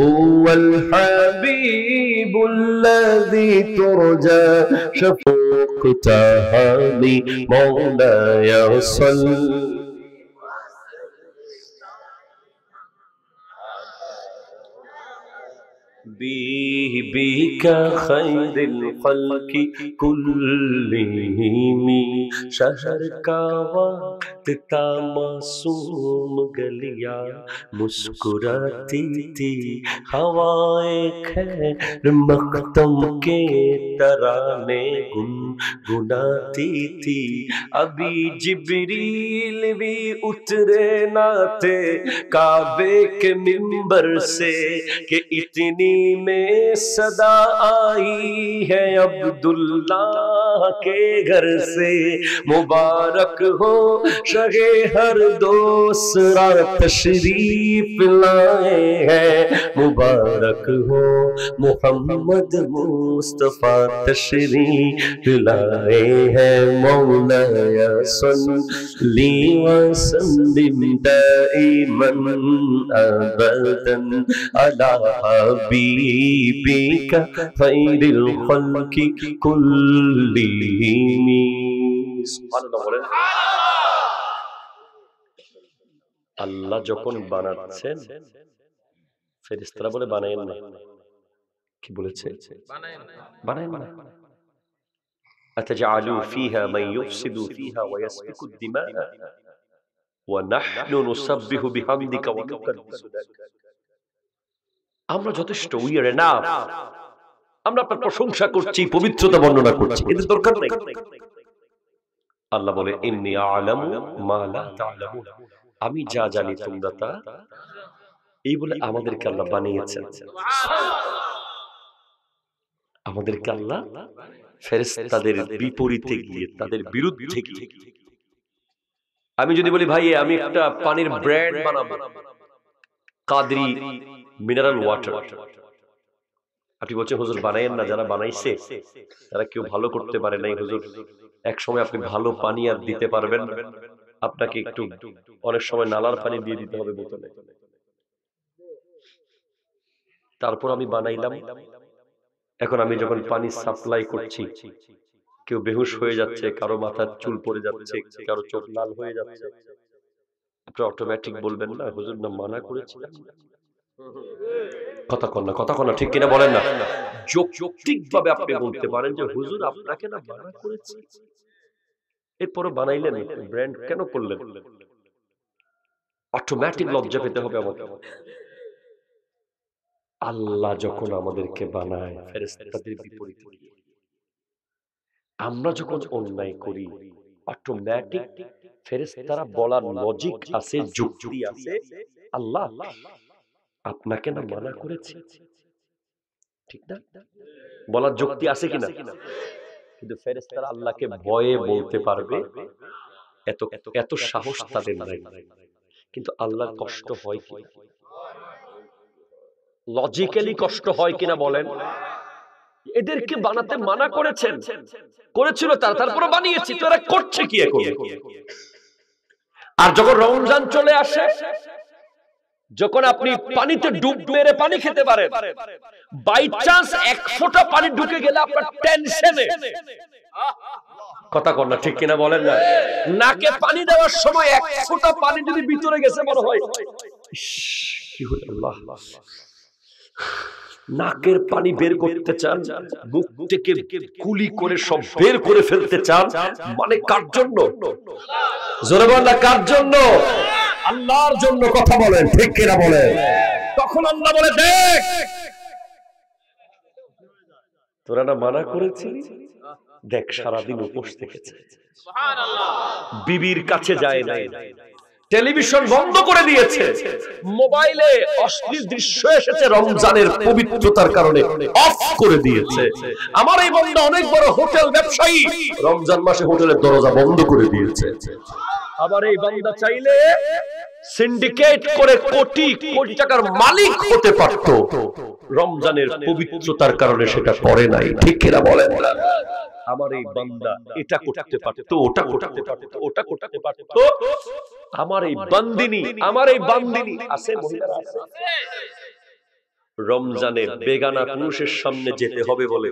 هو الحبيب الذي ترجى شفاعته مولاي صل بك خير الخلق كلهم شهر کا وقت تھا معصوم گلیاں مسکراتی تھی ہوائیں خیر مقدم کے ترانے گنگناتی تھی ابھی جبریل بھی اترے نہ تھے کعبے کے منبر سے کہ اتنی میں صدا آئی ہے عبداللہ کے گھر سے مبارک ہو जगह हर दूसरा तशरीफ लाए हैं मुबारक हो मोहम्मद मुस्तफा तशरीफ लाए हैं मौला या सल्ली व सल्लिम दाइमन अबदन अला हबीबिका खैरिल खल्की कुल्लिहिम सुबहानाल्लाह বলেন আল্লাহ যখন বানাচ্ছেন ফেরেশতারা বলে বানায়েন না কি বলেছে বানায়েন না আতাজআলু ফিহা মান ইউফসিদু ফিহা ওয়া ইয়াসফিকু আদ-দিমা ওয়া নাহনু নুসাব্বিহু বিহামদিকা ওয়া নুকাদ্দিসু লাক আমরা যথেষ্ট উই আর এনাফ আমরা আপনার প্রশংসা করছি পবিত্রতা বর্ণনা করছি এর দরকার নাই আল্লাহ বলে ইন্নী আ'লামু মা লা তা'লামুন আমি যা জানি তোমরা তা এই বলে আমাদেরকে আল্লাহ বানিয়েছেন আমাদেরকে আল্লাহ ফেরেশতাদের বিপরীতে গিয়ে তাদের বিরুদ্ধে গিয়ে আমি যদি বলি ভাই আমি একটা পানির ব্র্যান্ড বানাবো কাদরি মিনারেল ওয়াটার আপনি বলছেন হুজুর বানায়েন না যারা বানাইছে তারা কেউ ভালো করতে পারে নাই হুজুর এক সময় আপনি ভালো পানি আর দিতে পারবেন না আপনাকে একটু অনেক সময় নালার পানি দিয়ে দিতে হবে বোতলে তারপর আমি বানাইলাম এখন আমি যখন পানি সাপ্লাই করছি কেউ বেহুশ হয়ে যাচ্ছে কারো মাথার চুল পড়ে যাচ্ছে কারো চোখ লাল হয়ে যাচ্ছে আপনি অটোমেটিক বলবেন না হুজুর না মানা করেছিলাম কথা কন্যা ঠিক কিনা বলেন না যৌক্তিকভাবে আপনি বলতে পারেন যে হুজুর আপনাকে না মানা করেছি এরপরও বানাইলেন ব্র্যান্ড কেন করলেন অটোমেটিক লজ্জা পেতে হবে আমাকে আল্লাহ যখন আমাদেরকে বানায় ফেরেশতাদের বিপরীতে আমরা যখন অন্যায় করি অটোমেটিক ফেরেশতারা বলার লজিক আছে যুক্তি আছে আল্লাহ আপনাকে না মানা করেছি ঠিক না বলার যুক্তি আছে কিনা কিন্তু ফেরেশতারা আল্লাহকে ভয়ে বলতে পারবে এত এত সাহস তাদের নাই কিন্তু আল্লাহর কষ্ট হয় কি লজিক্যালি কষ্ট হয় কিনা বলেন এদেরকে বানাতে মানা করেছিল তারপরে বানিয়েছি তো এরা করছে কি এখন আর যখন রমজান চলে আসে যখন আপনি পানিতে ডুব মেরে পানি খেতে পারেন বাই চান্স এক ফোঁটা পানি ঢুকে গেলে আপনার টেনশনে কথা কন্যা ঠিক কিনা বলেন না নাকে পানি দেওয়ার সময় এক ফোঁটা পানি যদি ভিতরে গেছে মনে হয় কি হলো আল্লাহ নাকের পানি বের করতে চান মুখ থেকে কুলি করে সব বের করে ফেলতে চান মানে কার জন্য জোরে বলেন না কার জন্য আল্লাহর জন্য কথা বলেন ঠিক কিনা বলেন তখন আল্লাহ বলে দেখ তোরা না মানা করেছিলি দেখ সারাদিন উপোস থেকেছে সুবহানাল্লাহ বিবির কাছে যায় নাই টেলিভিশন বন্ধ করে দিয়েছে মোবাইলে অশ্লীল দৃশ্য এসেছে রমজানের পবিত্রতার কারণে অফ করে দিয়েছে আমার এই বান্দা অনেক বড় হোটেল ব্যবসায়ী রমজান মাসে হোটেলের দরজা বন্ধ করে দিয়েছে আবার এই বান্দা চাইলে সিন্ডিকেট করে কোটি কোটি টাকার মালিক হতে পারত রমজানের পবিত্রতার কারণে সেটা করে নাই ঠিক কিনা বলেন আমার এই বান্দা এটা করতে পারতো ওটা করতে পারতো ওটা করতে পারতো আমার এই বান্দিনী আছে মহিলারা আছে রমজানে বেগানা পুরুষের সামনে যেতে হবে বলে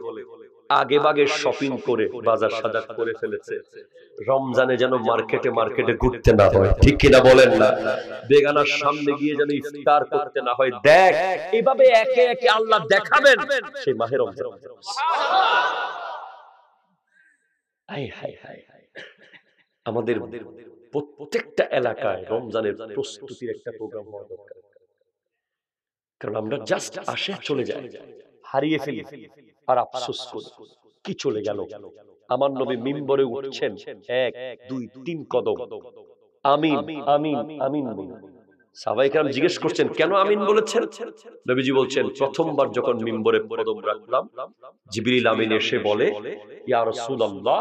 আগে ভাগে শপিং করে বাজার সাজার করে ফেলেছে রমজানে যেন মার্কেটে ঘুরতে না হয় ঠিক কিনা বলেন না বেগানার সামনে গিয়ে যেন ইফতার করতে না হয় দেখ এইভাবে একে একে আল্লাহ দেখাবেন সেই মাহে রমজান আমাদের প্রত্যেকটা এলাকায় রমজানের প্রস্তুতির একটা প্রোগ্রাম হওয়া দরকার কারণ আমরা জাস্ট আসে চলে যাই হারিয়ে ফেলি আর আফসোস করি কি চলে গেল আমার নবী মিম্বরে উঠছেন 1 2 3 কদম আমিন আমিন আমিন সাহাবায়ে কেরাম জিজ্ঞেস করছেন কেন আমিন বলেছেন? নবীজি বলছেন প্রথমবার যখন মিম্বরে কদম রাখলাম জিবরিল আমিন এসে বলে ইয়া রাসূলুল্লাহ,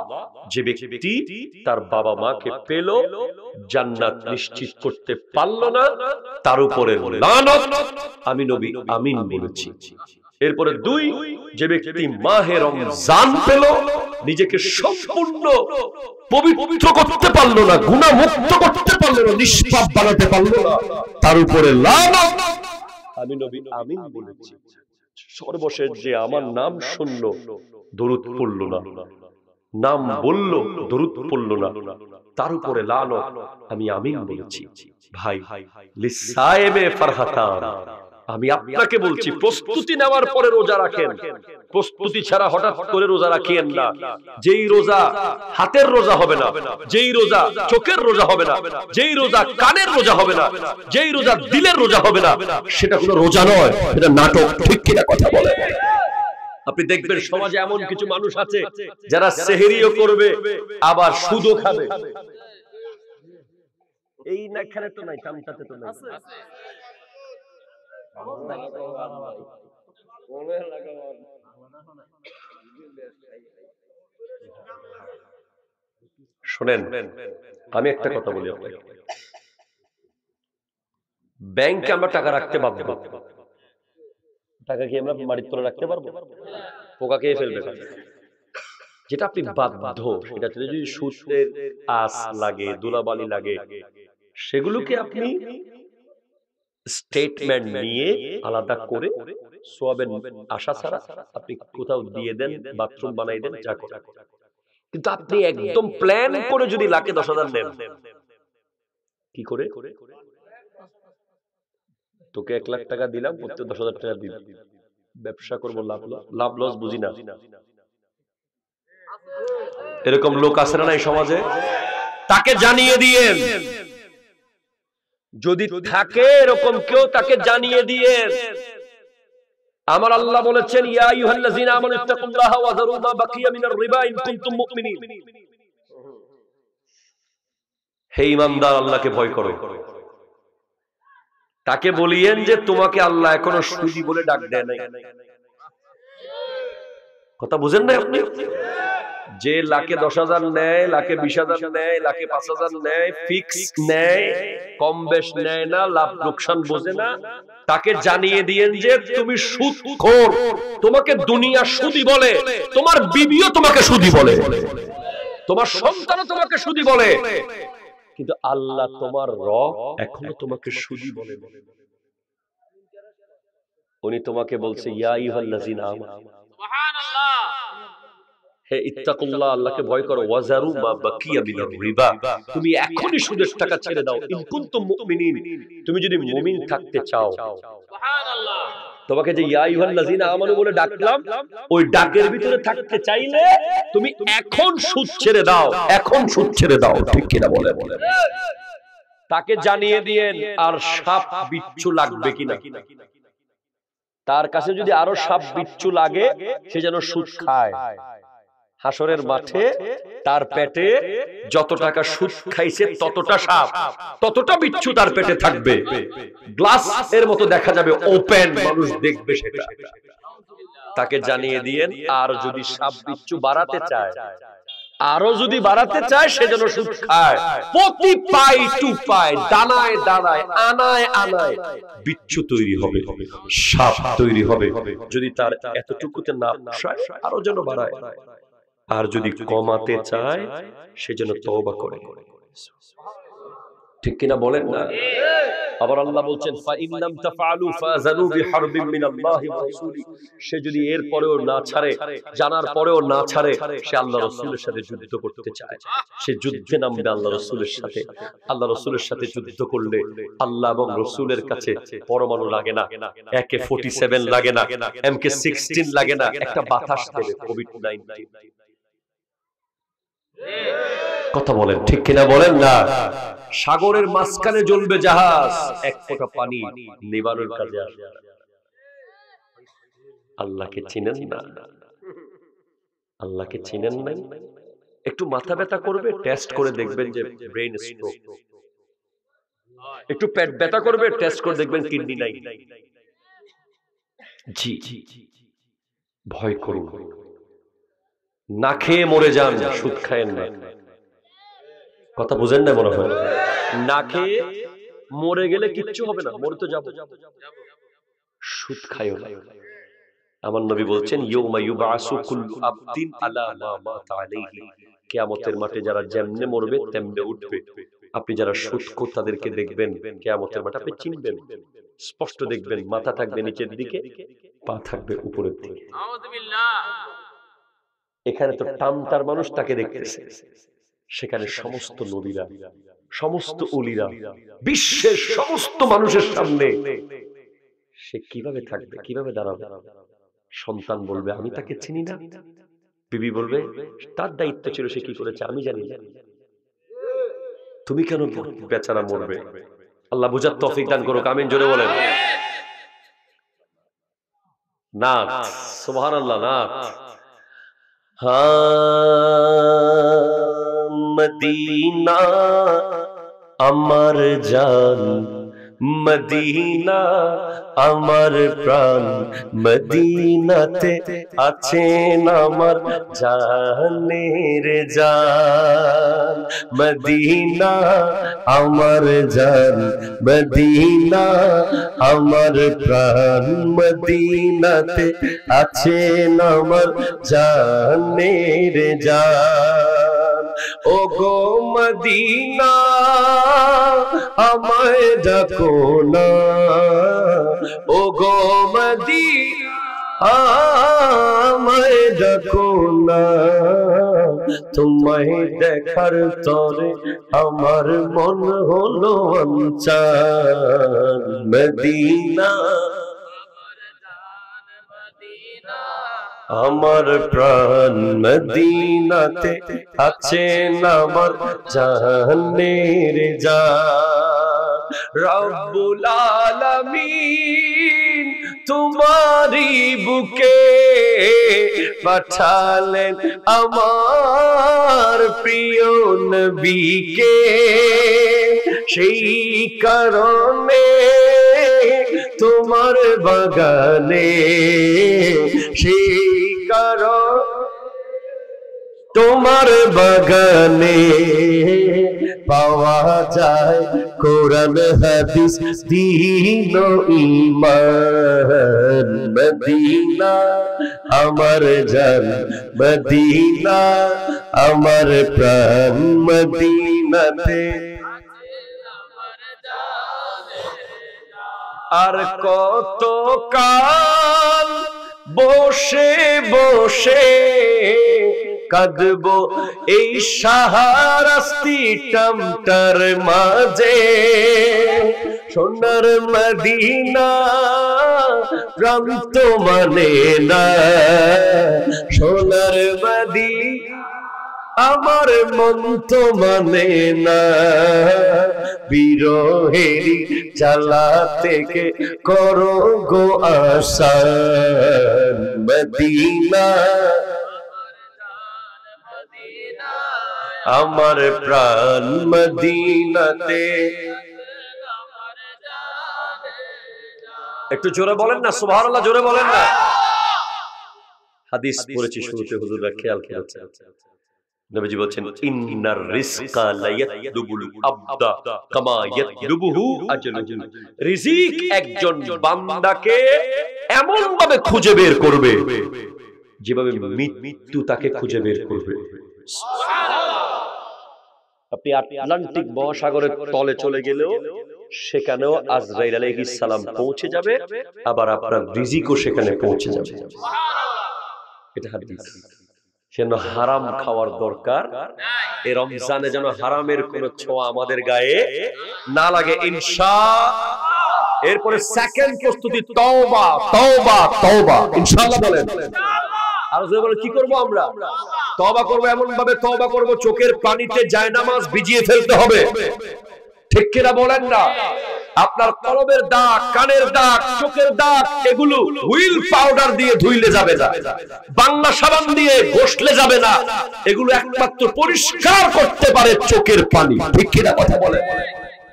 যে ব্যক্তি তার বাবা মাকে পেল জান্নাত নিশ্চিত করতে পারল না তার উপরে লানত, আমি নবী আমিন বলেছি। এরপরে 2, যে ব্যক্তি মাহে রমজান পেল নিজেকে সম্পূর্ণ পবিত্র করতে পারলো না, গুনাহ মুক্ত করতে পারলো না, নিষ্পাপ বানাতে পারলো না, তার উপরে লানত, আমি নবী আমিন বলেছি। সর্বশেষ যে আমার নাম শুনলো দরুদ পড়ল না, নাম বলল দরুদ পড়ল না, তার উপরে লানত, আমি আমিন বলেছি। ভাই লিসায়েবে ফারহাতান, আমি আপনাকে বলছি প্রস্তুতি নেওয়ার পরে রোজা রাখেন, প্রস্তুতি ছাড়া হঠাৎ করে রোজা রাখিয়েন না। যেই রোজা হাতের রোজা হবে না, যেই রোজা চোখের রোজা হবে না, যেই রোজা কানের রোজা হবে না, যেই রোজা দিলের রোজা হবে না, সেটা কোনো রোজা নয়, এটা নাটক। ঠিক কিনা কথা বলে? আপনি দেখবেন সমাজে এমন কিছু মানুষ আছে যারা সেহরিও করবে আবার সুদও খাবে। এই না এখানে তো নাই, টামটাতে তো নাই। শোনেন, আমি একটা কথা বলি আপনাকে, ব্যাংকে আমরা টাকা রাখতে বাধ্য। টাকা কি আমরা মাটির তলে রাখতে পারবো? পোকা খেয়ে ফেলবে। যেটা আপনি বাধ্য, সেটা যদি সুদের আঁশ লাগে, ধুলাবালি লাগে, সেগুলোকে আপনি স্টেটমেন্ট নিয়ে আলাদা করে সওয়াবের আশা ছাড়া আপনি কোথাও দিয়ে দেন, বাথরুম বানাই দেন, যা করেন। কিন্তু আপনি একদম প্ল্যান করে যদি লাখে 10,000 নেন, কি করে? তোকে 1 লাখ টাকা দিলাম, প্রত্যেক 10,000 টাকা দিবি, ব্যবসা করবো, লাভ লস বুঝি না। এরকম লোক আছে না এই সমাজে? তাকে জানিয়ে দিয়েন, যদি থাকে এরকম কেউ তাকে জানিয়ে দিয়েন। আমার আল্লাহ বলেছেন ইয়া আইয়ুহাল্লাযীনা আমানু ইত্তাকুল্লাহা ওয়া যারু মা বাকিয়া মিনার রিবা ইন কুনতুম মুমিনিন। হে ঈমানদার, আল্লাহকে ভয় করো। তাকে বলিয়েন যে তোমাকে আল্লাহ এখনো সুদী বলে ডাক দেয় নাই। কথা বুঝেন না আপনি? যে লাখে 10,000 নেয়, লাখে 20,000 নেয়, লাখে 5,000 নেয়, ফিক্স নেয়, কম বেশ নেয় না, লাভ লোকসান বোঝে না, তাকে জানিয়ে দিয়েন যে তুমি সুদখোর, তোমাকে দুনিয়া সুদী বলে, তোমার বিবিও তোমাকে সুদী বলে, তোমার সন্তানও তোমাকে সুদী বলে, কিন্তু আল্লাহ তোমার রব এখনো তোমাকে সুদী বলে। উনি তোমাকে বলছে ইয়া আইয়ুহাল্লাযীনা আমানু, সুবহানাল্লাহ, হে ইত্তাকুল্লাহ, আল্লাহকে ভয় করো, ওয়াজারু মা বাকিয়া মিনার রিবা, তুমি এখনই সুদের টাকা ছেড়ে দাও, ইন কুনতুম মুমিনিন, তুমি যদি মুমিন থাকতে চাও। সুবহানাল্লাহ। তোমাকে যে ইয়া আইয়ুহাল্লাযীনা আমানু বলে ডাকলাম, ওই ডাকের ভিতরে থাকতে চাইলে তুমি এখন সুদ ছেড়ে দাও, এখন সুদ ছেড়ে দাও। ঠিক কিনা বলে? তাকে জানিয়ে দিয়েন। আর সাপ বিচ্ছু লাগবে কিনা, তার কাছে যদি আরো সাপ বিচ্ছু লাগে সে যেন সুদ খায়। হাসরের মাঠে তার পেটে যত টাকা সুদ খাইছে ততটা সাপ, ততটা বিচ্ছু তার পেটে থাকবে। গ্লাস এর মতো দেখা যাবে, ওপেন, মানুষ দেখবে সেটা। তাকে জানিয়ে দিয়েন। আর যদি সাপ বিচ্ছু বাড়াতে চায়, আরো যদি বাড়াতে চায়, সে যেন সুদ খায়। প্রতি পাই টু পাই, দানায় দানায়, আনায় আনায় বিচ্ছু তৈরি হবে, সাপ তৈরি হবে। যদি তার এতটুকুতে না পোষায়, আরো যেন বাড়ায়। আর যদি কমাতে চায়, সে যেন তওবা করে। ঠিক কিনা বলেন না? আবার আল্লাহ বলছেন ফা ইন লাম তাফআলু ফাযানু বিহারবিন মিনাল্লাহি ওয়া রাসূলি, সে যদি এর পরেও না ছাড়ে, জানার পরেও না ছাড়ে, সে আল্লাহ রাসূলের সাথে যুদ্ধ করতে চায়, সে যুদ্ধে নামবে আল্লাহ রাসূলের সাথে। আল্লাহ রাসূলের সাথে যুদ্ধ করলে আল্লাহ এবং রাসূলের কাছে পরমাণু লাগে না, AK-47 লাগে না, MK-16 লাগে না, একটা বাতাস দেবে, কোভিড-19। কথা বলেন ঠিক কিনা বলেন না? সাগরের মাঝখানে জ্বলবে জাহাজ, এক ফোঁটা পানি নিবানোর কাজে আসবে। আল্লাহকে চিনেন না? আল্লাহকে চিনেন নাই? একটু মাথা ব্যথা করবে, টেস্ট করে দেখবেন যে ব্রেইন স্ট্রোক। একটু পেট ব্যথা করবে, টেস্ট করে দেখবেন কিডনি নাই। জি, ভয় করুন, না খেয়ে মরে যান, সুদ খায়েন না। কথা বুঝেন না মনে হয়? না খেয়ে মরে গেলে কিচ্ছু হবে না, মরে তো যাবো, সুদ খায়ও না। আমার নবী বলছেন ইয়াউমা ইউবআসু কুল্লু আবদিন আলা মা মাতা আলাইহি, কিয়ামতের মাঠে যারা যেমনে মরবে তেমনে উঠবে। আপনি যারা সুদখোর তাদেরকে দেখবেন কিয়ামতের মাঠে, আপনি চিনবেন, স্পষ্ট দেখবেন, মাথা থাকবে নিচের দিকে, পা থাকবে উপরের দিকে। আউযুবিল্লাহ। এখানে তো টামটার মানুষ তাকে দেখতেছে, সেখানে সমস্ত নবীরা, সমস্ত ওলিরা, বিশ্বের সমস্ত মানুষের সামনে সে কিভাবে থাকবে, কিভাবে দাঁড়াবে? সন্তান বলবে আমি তাকে চিনি না, বিবি বলবে তার দায়িত্ব ছিল, সে কি করেছে আমি জানি না, তুমি কেন বেচারা মরবে? আল্লাহ বুঝার তৌফিক দান করুক, আমিন জোরে বলেন। নাত, সুবহানাল্লাহ, নাত। মদিনা আমার জান, মদিনা আমার প্রাণ, মদিনাতে আছেন আমার জানের জান। মদিনা আমার জান, মদিনা আমার প্রাণ, মদিনাতে আছেন আমার জানের জান। ও গো মদিনা আমায় ডাকো না, ও গো মদিনা আমায় ডাকো না, তোমায় দেখার তরে আমার মন হলো অঞ্চল। মদিনা আমার প্রাণ, মদিনাতে আছেন আমার জানের জান। রব্বুল আলামিন তোমারি বুকে পাঠালেন আমার প্রিয় নবীকে, সেই কারণে তোমার বাগানে, সেই কারণ তোমার বাগানে পাওয়া যায় কোরআন হাদিস দ্বীন ও ঈমান। মদিনা আমার জান, মদিনা আমার প্রাণ, মদিনাতে আর কত কাল বসে বসে কাঁদবো এই সাহারাস্তি টামটার মাঝে। সোনার মদিনা প্রান্ত মানে না, সোনার মদিনা আমার মন তো মানে না, বিরহেরি জ্বালা থেকে করো গো আসান। মদিনা আমার প্রাণ, মদিনাতে। একটু জোরে বলেন না সুবহানাল্লাহ, জোরে বলেন না। হাদিস পড়েছি শুরুতে, হুজুররা খেয়াল করেছেন। নবীজি বলেছেন ইন্নার রিজকা লা ইয়াতলুবুল আবদা কামা ইয়াতলুবুহু আজলুহু। রিজিক একজন বান্দাকে এমন ভাবে খুঁজে বের করবে যেভাবে মৃত্যু তাকে খুঁজে বের করবে। সুবহানাল্লাহ। আপনি আটলান্টিক মহাসাগরের তলে চলে গেলেও সেখানেও আজরাইল আলাইহিস সালাম পৌঁছে যাবে, আবার আপনার রিজিকও সেখানে পৌঁছে যাবে। সুবহানাল্লাহ। এটা হাদিস। সেজন্য হারাম খাওয়ার দরকার এই রমজানে, যেন হারামের কোন ছোঁয়া আমাদের গায়ে না লাগে ইনশাআল্লাহ। এরপরে সেকেন্ড প্রস্তুতি তওবা, তওবা, তওবা ইনশাআল্লাহ বলেন। আর যে বলে কি করব আমরা? তওবা করব, এমন ভাবে তওবা করব চোখের পানিতে জায়নামাজ ভিজিয়ে ফেলতে হবে। ঠিক কিনা বলেন না? আপনার কলবের দাগ, কানের দাগ, চোখের দাগ, এগুলো হুইল পাউডার দিয়ে ধুইলে যাবে না, বাংলা সাবান দিয়ে ঘষলে যাবে না। এগুলো একমাত্র পরিষ্কার করতে পারে চোখের পানি। ঠিক কিনা কথা বলেন?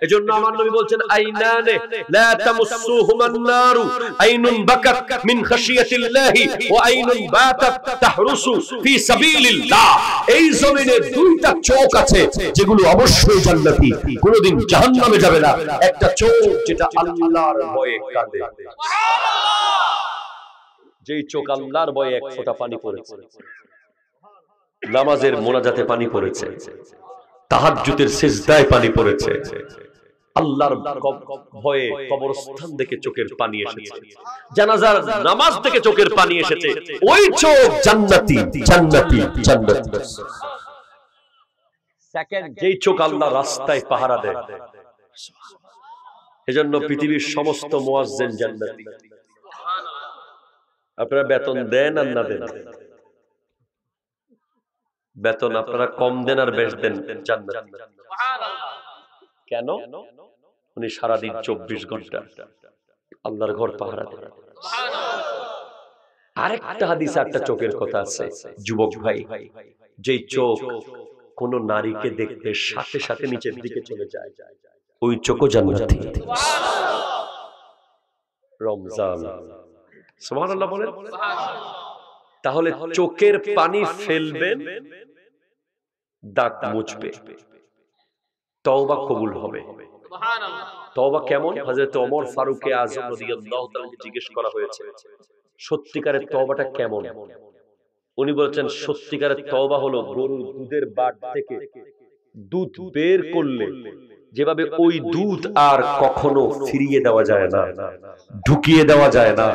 এজন্য আমার নবী বলছেন আইনানে লা তামাসসুহুমান নারু আইনুন বাকাত মিন খাশিয়াতিল্লাহি ওয়া আইনুন বাতাত তাহরুসু ফি সাবিলিল্লাহ। এই জমিনে দুইটা চোখ আছে যেগুলো অবশ্যই জান্নাতি, কোনোদিন জাহান্নামে যাবে না। একটা চোখ যেটা আল্লাহর ভয়ে কাঁদে, যেই চোখ আল্লাহর ভয়ে এক ফোঁটা পানি পড়েছে, নামাজের মোনাজাতে পানি পড়েছে, তাহাজ্জুদের সিজদায় পানি পড়েছে, আল্লাহর ভয়ে কবরস্থান দেখে চোখের পানি এসেছে, জানাজার নামাজ থেকে চোখের পানি এসেছে, ওই চোখ জান্নাতি জান্নাতি জান্নাতি। সেকেন্ড, যেই চোখ আল্লাহ রাস্তায় পাহারা দেয়। এজন্য পৃথিবীর সমস্ত মুয়াজ্জিন জান্নাতি। আপনারা বেতন দেন আর না দেন, বেতন আপনারা কম দেন আর বেশি দেন, জান্নাত। কেন? উনি সারাদিন 24 ঘন্টা আল্লাহর ঘর পাহারা দেন। আরেকটা হাদিসে একটা চোখের কথা আছে যুবক ভাই, যেই চোখ কোন নারীকে দেখতে সাথে সাথে নিচের দিকে চলে যায়, ওই চোখও জান্নাতি। রমজান, সুবহানাল্লাহ বলেন। তাহলে চোখের পানি ফেলবেন, দাগ মুছবে, তওবা কবুল হবে। তওবা কেমন? হযরত ওমর ফারুক আযম রাদিয়াল্লাহু তাআলাকে জিজ্ঞেস করা হয়েছে সত্যিকারের তওবাটা কেমন। উনি বলেছেন সত্যিকারের তওবা হলো গরুর দুধের বাট থেকে দুধ বের করলে যেভাবে ওই দুধ আর কখনো ফিরিয়ে দেওয়া যায় না, ঢুকিয়ে দেওয়া যায় না,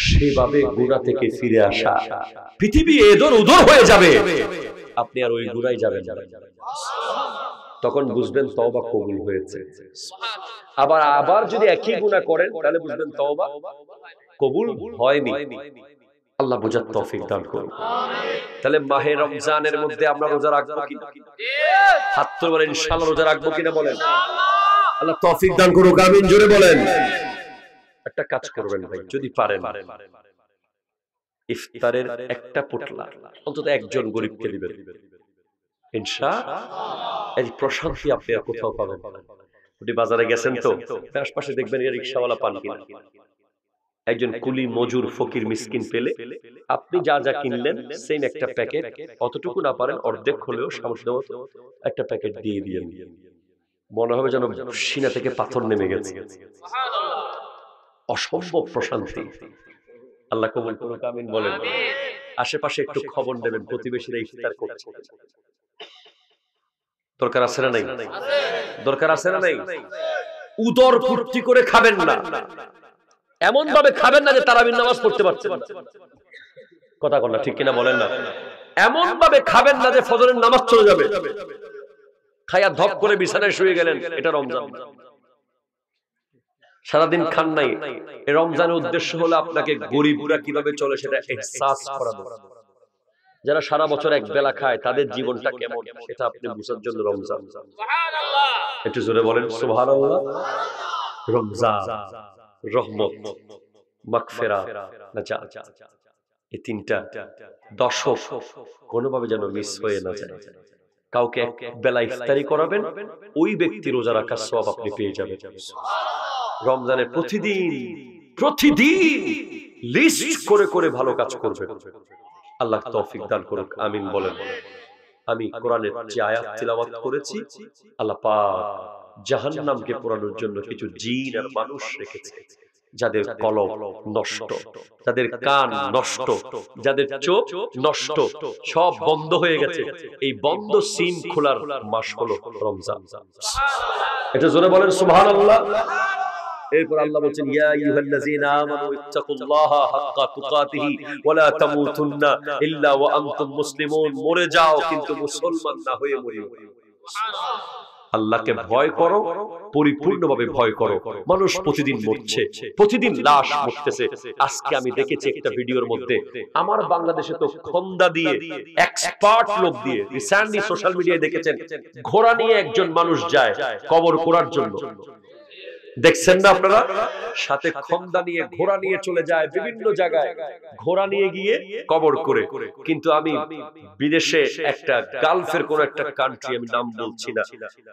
সেভাবে গুনাহ থেকে ফিরে আসা। পৃথিবী এদর উদর হয়ে যাবে, আপনি আর ওই গুনায় যাবেন না। তখন বুঝবেন তওবা কবুল হয়েছে। আবার যদি একই গুনাহ করেন তাহলে বুঝবেন তওবা কবুল হয়নি। আল্লাহ বুঝার তৌফিক দান করুন। তাহলে মাহে রমজানের মধ্যে আমরা রোজা রাখবো কিনা? হাত তুলে বলেন ইনশাআল্লাহ রোজা রাখবো কিনা বলেন। আল্লাহ তৌফিক দান করুক, আমিন জোরে বলেন। একটা কাজ করবেন ভাই, যদি পারেন ইফতারের একটা পোটলা অন্তত একজন গরিবকে দিবেন ইনশাআল্লাহ। এই প্রশান্তি আপনি আর কোথাও পাবেন না। আপনি বাজারে গেছেন তো আশপাশে দেখবেন রিকশাওয়ালা পান কিনা, একজন কুলি মজুর ফকির মিসকিন পেলে আপনি যা যা কিনলেন সেম একটা প্যাকেট, অতটুকু না পারেন অর্ধেক হলেও সামর্থ্য মতো একটা প্যাকেট দিয়ে দিয়েন। মনে হবে যেন সিনা থেকে পাথর নেমে গেছে। অসম্ভব প্রশান্তি। আল্লাহ কবুল করুক, আমিন বলেন। আশেপাশে একটু খবর নেবেন প্রতিবেশীরা ইফতার করছে, দরকার আছে না নাই? দরকার আছে না নাই? উদর পূর্তি করে খাবেন না, এমন ভাবে খাবেন না যে তারাবির নামাজ পড়তে পারছেন না। কথা বল না, ঠিক কিনা বলেন না? এমন ভাবে খাবেন না যে ফজরের নামাজ চলে যাবে, খায়া ধপ করে বিছানায় শুয়ে গেলেন। এটা রমজান। সারাদিন খান নাই, এই রমজানের উদ্দেশ্য হলো আপনাকে গরিবরা কিভাবে চলে সেটা ইহসাস করানো। যারা সারা বছর এক বেলা খায় তাদের জীবনটা কেমন সেটা আপনি বুঝার জন্য রমজান। সুবহানাল্লাহ, একটু জোরে বলেন সুবহানাল্লাহ। রমজান রহমত, মাগফিরাত, নাজাত, এই তিনটা দশক কোনোভাবে যেন মিস হয়ে না যায়। কাউকে এক বেলা ইফতারি করাবেন, ওই ব্যক্তি রোজা রাখার সওয়াব আপনি পেয়ে যাবেন। রমজানে প্রতিদিন লিস্ট করে করে ভালো কাজ করবেন। আল্লাহ তৌফিক দান করুক, আমিন বলেন। আমি কোরআনের যে আয়াত তিলাওয়াত করেছি, আল্লাহ পাক জাহান্নামকে পোড়ানোর জন্য কিছু জিন আর মানুষ রেখেছে, যাদের কলব নষ্ট, যাদের কান নষ্ট, যাদের চোখ নষ্ট, সব বন্ধ হয়ে গেছে। এই বন্ধ সিন খোলার মাস হলো রমজান। এটা জোরে বলেন সুবহানাল্লাহ। এরপর আল্লাহ বলেন ইয়া আইয়ুহাল্লাযীনা আমানু ইত্তাকুল্লাহা হাক্কা তুকাতিহি ওয়া লা তামুতুন্না ইল্লা ওয়া আনতুম মুসলিমুন। মরে যাও কিন্তু মুসলমান না হয়ে মরিও। আল্লাহকে ভয় করো, পরিপূর্ণভাবে ভয় করো। মানুষ প্রতিদিন মরছে, প্রতিদিন লাশ মরতেছে। আজকে আমি দেখেছি একটা ভিডিওর মধ্যে, আমার বাংলাদেশে তো খন্দা দিয়ে এক্সপার্ট লোক দিয়ে, রিসেন্টলি সোশ্যাল মিডিয়ায় দেখেছেন ঘোড়া নিয়ে একজন মানুষ যায় কবর করার জন্য। দেখছেন না আপনারা, সাথে খন্দা নিয়ে ঘোড়া নিয়ে চলে যায় বিভিন্ন জায়গায়, ঘোড়া নিয়ে গিয়ে কবর করে। কিন্তু আমি বিদেশে একটা গালফের কোন একটা কান্ট্রি, আমি নাম বলছি না,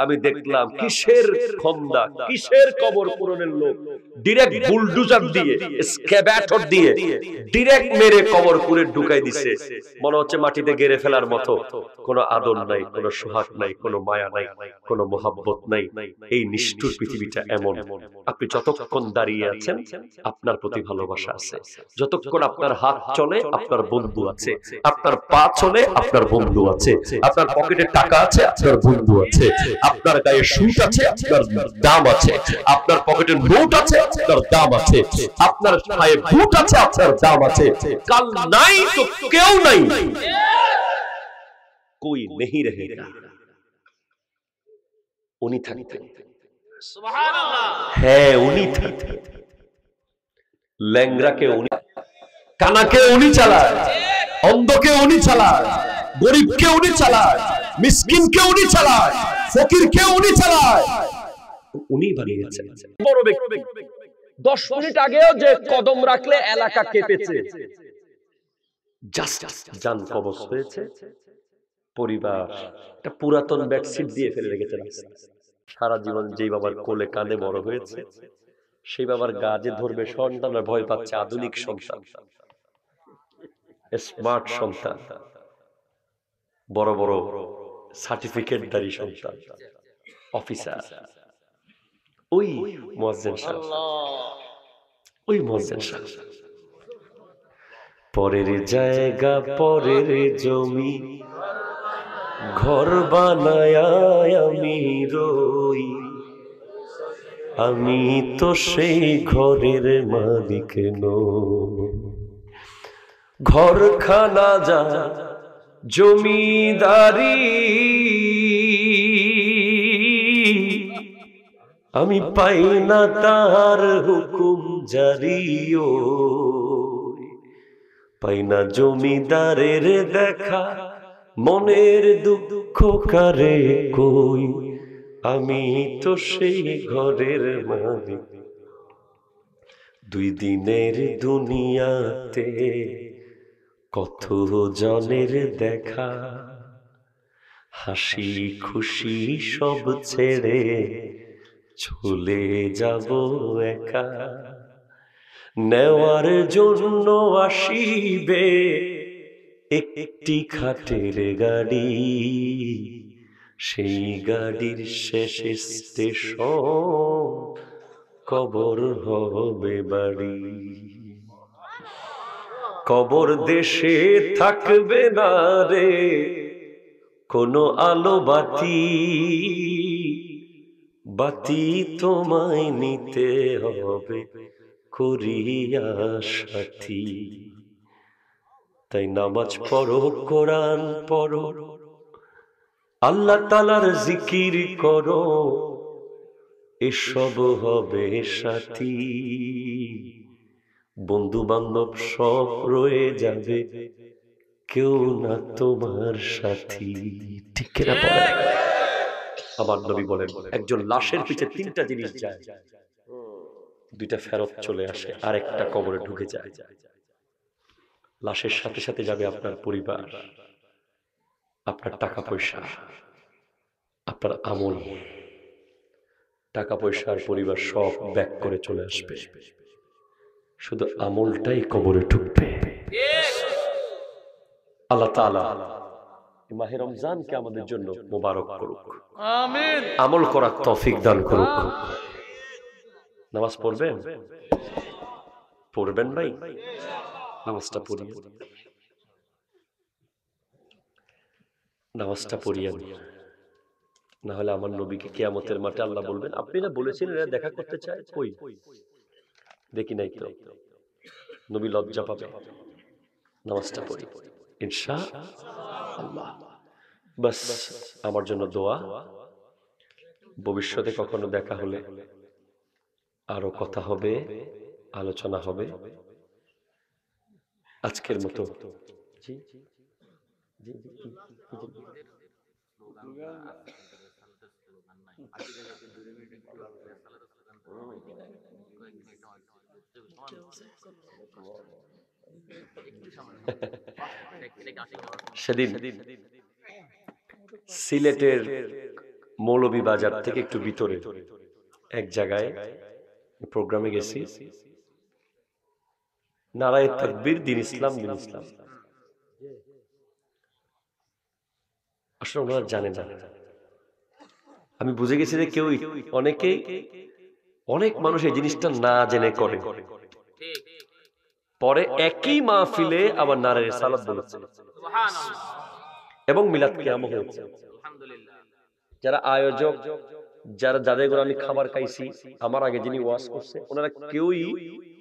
আমি দেখলাম কিসের খন্দা, কিসের কবর পূরণের লোক, ডিরেক্ট বুলডোজার দিয়ে, স্ক্যাভেটর দিয়ে ডিরেক্ট মেরে কবর করে ঢুকাই দিছে। মনে হচ্ছে মাটিতে গেড়ে ফেলার মতো। কোনো আদর নাই, কোনো সোহাগ নাই, কোনো মায়া নাই, কোনো মোহাব্বত নাই। এই নিষ্ঠুর পৃথিবীটা এমন। আপনি যতক্ষণ দাঁড়িয়ে আছেন আপনার প্রতি ভালোবাসা আছে, যতক্ষণ আপনার হাত চলে আপনার বন্ধু আছে, আপনার পা চলে আপনার বন্ধু আছে, আপনার পকেটে টাকা আছে আপনার বন্ধু আছে, আপনার গায়ে সুট আছে আপনার দাম আছে, আপনার পকেটে নোট আছে আপনার দাম আছে, আপনার পায়ে বুট আছে আপনার দাম আছে। কাল নাই তো কেউ নাই, कोई नहीं रहेगा, উনি থাকতেন। সুবহানাল্লাহ। হ্যাঁ, উনি থাকতেন। ল্যাংড়াকে উনি, কানাকে উনি চালায়, অন্ধকে উনি চালায়, গরিবকে উনি চালায়, মিসকিনকে উনি চালায়, ফকিরকে উনি চালায়। উনি বানিয়েছেন বড় ব্যক্তি। 10 মিনিট আগেও যে কদম রাখলে এলাকা কেঁপেছে, জাস্ট জান কবজ হয়েছে। পরিবার একটা পুরাতন বেডশিট দিয়ে ফেলে রেখেছে। সারা জীবন যেই বাবার কোলে কাঁধে বড় হয়েছে, সেই বাবার গা যে ধরবে সন্তান ভয় পাচ্ছে। আধুনিক সন্তান, স্মার্ট সন্তান, বড় বড় সার্টিফিকেটধারী সন্তান, অফিসার। ওই মুয়াজ্জিন সাহেব, ওই মুয়াজ্জিন সাহেব পরের জায়গা পরের জমি ঘর বানায় আমি রই, আমি তো সেই ঘরের মালিক নই। ঘরখানা যা জমিদারি আমি পাই না তার হুকুম জারিও, পাই না জমিদারের দেখা মনের দুঃখ কারে কই, আমি তো সেই ঘরের মালিক। 2 দিনের দুনিয়াতে কত জনের দেখা, হাসি খুশি সব ছেড়ে চলে যাব একা। নেওয়ার জন্য আসিবে একটি খাটের গাড়ি, সেই গাড়ির শেষে স্টেশন, কবর হবে বাড়ি। কবর দেশে থাকবে না রে কোনো আলো বাতি, বাতি তোমায় নিতে হবে করিয়া সাথী। তাই নামাজ পড়ো, কোরআন পড়ো, আল্লাহ তাআলার জিকির করো, এসব হবে সাথী। বন্ধু বান্ধব সব রয়ে যাবে, কেউ না তোমার সাথী। ঠিক কিনা বলেন? আমার নবী বলেন একজন লাশের পিছে 3টা জিনিস যায়, 2টা ফেরত চলে আসে, আর একটা কবরে ঢুকে যায়। লাশের সাথে সাথে যাবে আপনার পরিবার, আপনার টাকা পয়সা, আপনার আমল। টাকা পয়সা আর পরিবার সব ব্যাক করে চলে আসবে, শুধু আমলটাই কবরে ঢুকবে। আল্লাহ তাআলা মাহে রমজানকে আমাদের জন্য মোবারক করুক, আমিন। আমল করার তৌফিক দান করুক। নামাজ পড়বেন? পড়বেন ভাই, নামাজটা পড়িয়ে, নামাজটা পড়িয়ে, না হলে আমার নবীকে কিয়ামতের মাঠে আল্লাহ বলবেন আপনি না বলেছিলেন এরা দেখা করতে চায়, কই দেখি নাই তো। নবী লজ্জা পাবে। নামাজটা পড়ি ইনশাআল্লাহ। বাস আমার জন্য দোয়া। ভবিষ্যতে কখনো দেখা হলে আরো কথা হবে, আলোচনা হবে। আজকের মতো সেদিন সিলেটের মৌলভীবাজার থেকে একটু ভিতরে এক জায়গায় প্রোগ্রামে গেছি, নারায়ে তাকবীর, দ্বীন ইসলাম, দ্বীন ইসলাম। আসলে ওনারা জানেন না, আমি বুঝে গেছি যে কেউ অনেক মানুষ এই জিনিসটা না জেনে করে। পরে একই মাহফিলে আবার নারায়ে রিসালাত বলেছে এবং মিলাদ কিয়ামও হয়েছে। যারা আয়োজক, যাদের ঘরে আমি খাবার খাইছি, আমার আগে যিনি ওয়াজ করছে, ওনারা কেউই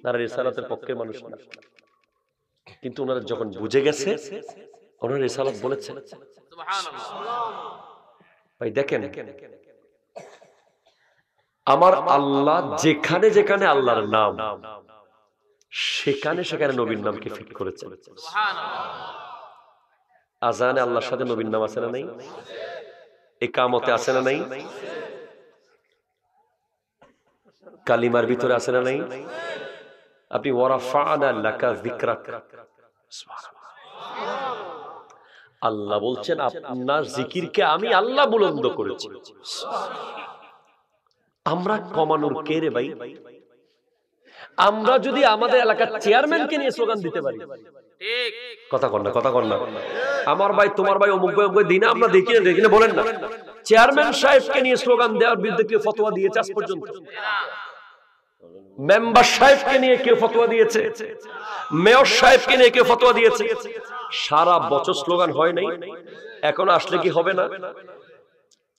নারায়ে রিসালাতের পক্ষের মানুষ না, কিন্তু ওনারা যখন বুঝে গেছে ওনারা রিসালাত বলেছেন। ভাই দেখেন, আমার আল্লাহ যেখানে যেখানে আল্লাহর নাম, সেখানে সেখানে নবীর নামকে ফিট করেছেন। আজানে আল্লাহর সাথে নবীর নাম আছে না নাই? ইকামতে আছে না নাই? কালিমার ভিতরে আছে না নাই? আপনি ওয়ারাফা'না লাকা যিকরাক, আল্লাহ বলছেন আপনার জিকিরকে আমি আল্লাহ বুলন্দ করেছি। আমরা কমানোর কে রে ভাই? আমরা যদি আমাদের এলাকার চেয়ারম্যানকে নিয়ে স্লোগান দিতে পারি, কথা কন না, আমার ভাই তোমার ভাই অমুক ভাই দিনা আমরা দেখি না বলেন না। চেয়ারম্যান সাহেবকে নিয়ে স্লোগান দেওয়ার বিরুদ্ধে কেউ ফতোয়া দিয়েছে আজ পর্যন্ত? মেম্বার সাহেবকে নিয়ে কেউ ফতোয়া দিয়েছে? মেয়র সাহেবকে নিয়ে কেউ ফতোয়া দিয়েছে? সারা বছর স্লোগান হয় নাই, এখন আসলে কি হবে না?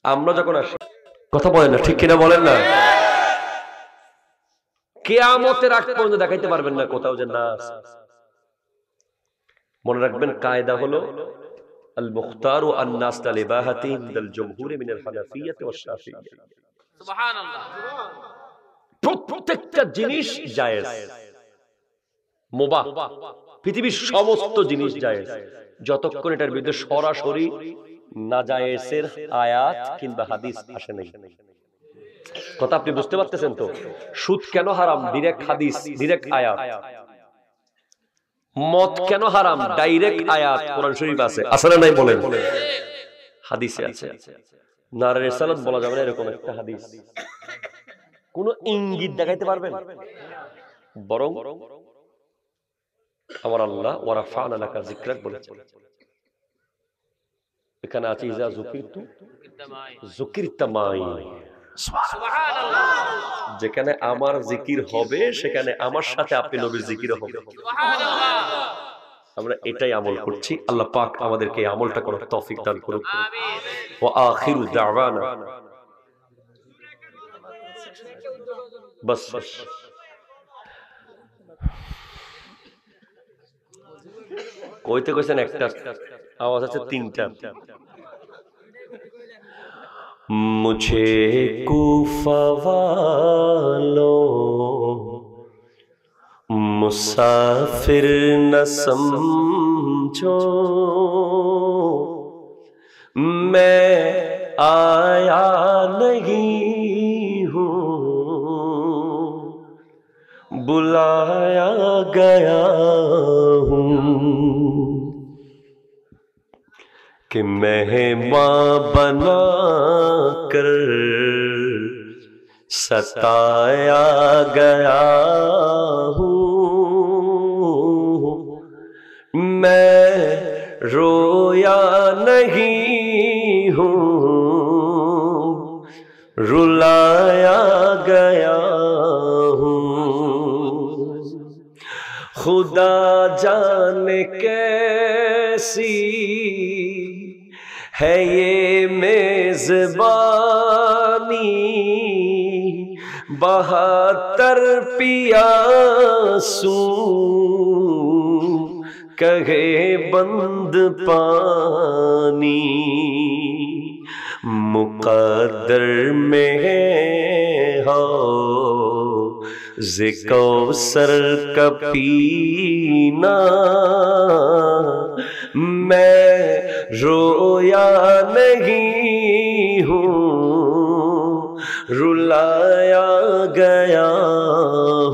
আমরা যখন আসি, কথা বলেন না, ঠিক কিনা বলেন না? কিয়ামতের আগ পর্যন্ত দেখাইতে পারবেন না কোথাও যে না। মনে রাখবেন, কায়দা হলো আল মুখতারু আন-নাস লিবাহাতি ইনদাল জমহুরি মিনাল হানাফিয়্যাতি ওয়াশ শাফিয়্যা। সুবহানাল্লাহ। প্রত্যেকটা জিনিস জায়েজ, মুবাহ, পৃথিবীর সমস্ত জিনিস জায়েজ, যতক্ষণ এটার বিরুদ্ধে সরাসরি নাজায়েজের আয়াত কিংবা হাদিস আসে নাই। কথা আপনি বুঝতে পারতেছেন তো? সুদ কেন হারাম? ডাইরেক্ট হাদিস, ডাইরেক্ট আয়াত। মদ কেন হারাম? ডাইরেক্ট আয়াত কোরআন শরীফ আছে, আছে না নাই বলেন? হাদিসে আছে। নারায়ে রিসালাত বলা যাবে না এরকম একটা হাদিস কোন ইঙ্গিত দেখাইতে পারবেন? বরং আমার আল্লাহ ওয়ারাফা'না লাকা যিকরাক বলেছেন। এখানে আছে ইজা যুকিরতা মাই, সুবহানাল্লাহ। যেখানে আমার জিকির হবে সেখানে আমার সাথে আপনি নবীর জিকির হবে। সুবহানাল্লাহ। আমরা এটাই আমল করছি। আল্লাহ পাক আমাদেরকে এই আমলটা করার তৌফিক দান করুন। আমিন। ওয়া আখিরু দাওয়ানা, বাস কইতে কইছেন একটা, আওয়াজ আছে তিনটা। মুঝে কুফা वालों मुसाफिर न समझो, मैं आया नहीं हूँ, बुलाया गया हूँ, कि मेहमान बना कर सताया गया हूँ, मैं रोया नहीं हूँ, रुलाया गया हूँ। खुदा जाने कैसी है ये मेज़बानी, 72 पियासू कहे बंद पानी, मुक़द्दर में हो ज़िकौसर का पीना, मैं रोया नहीं हूँ, रुलाया गया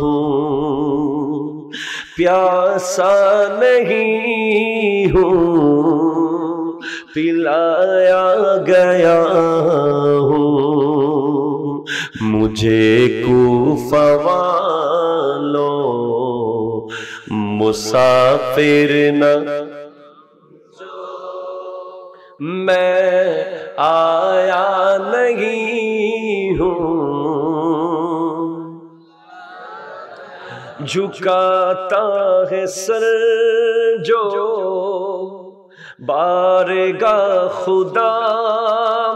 हूँ, प्यासा नहीं हूँ, पिलाया गया हूँ। मुझे कूफा वालों मुसाफिर न, मैं आया नहीं हूँ, झुकाता है सर जो बारगाह खुदा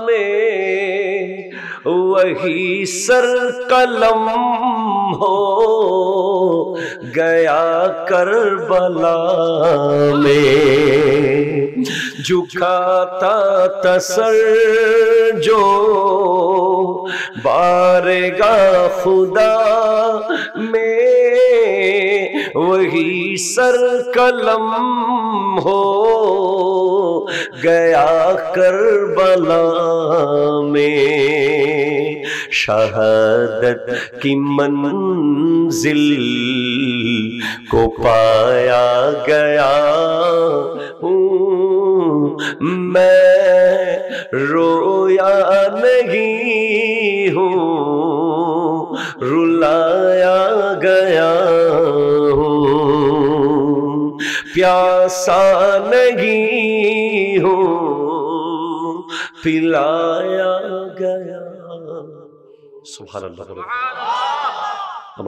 में, वही सर कलम हो गया करबला में। झुकाता था सर जो बारगाह खुदा में, वही सर कलम हो गया करबला में। शहादत की मंजिल को पाया गया हूँ, मैं रोया नहीं हूँ, रुलाया गया हूँ, प्यासा नहीं हूँ, पिलाया गया। सुभान अल्लाह।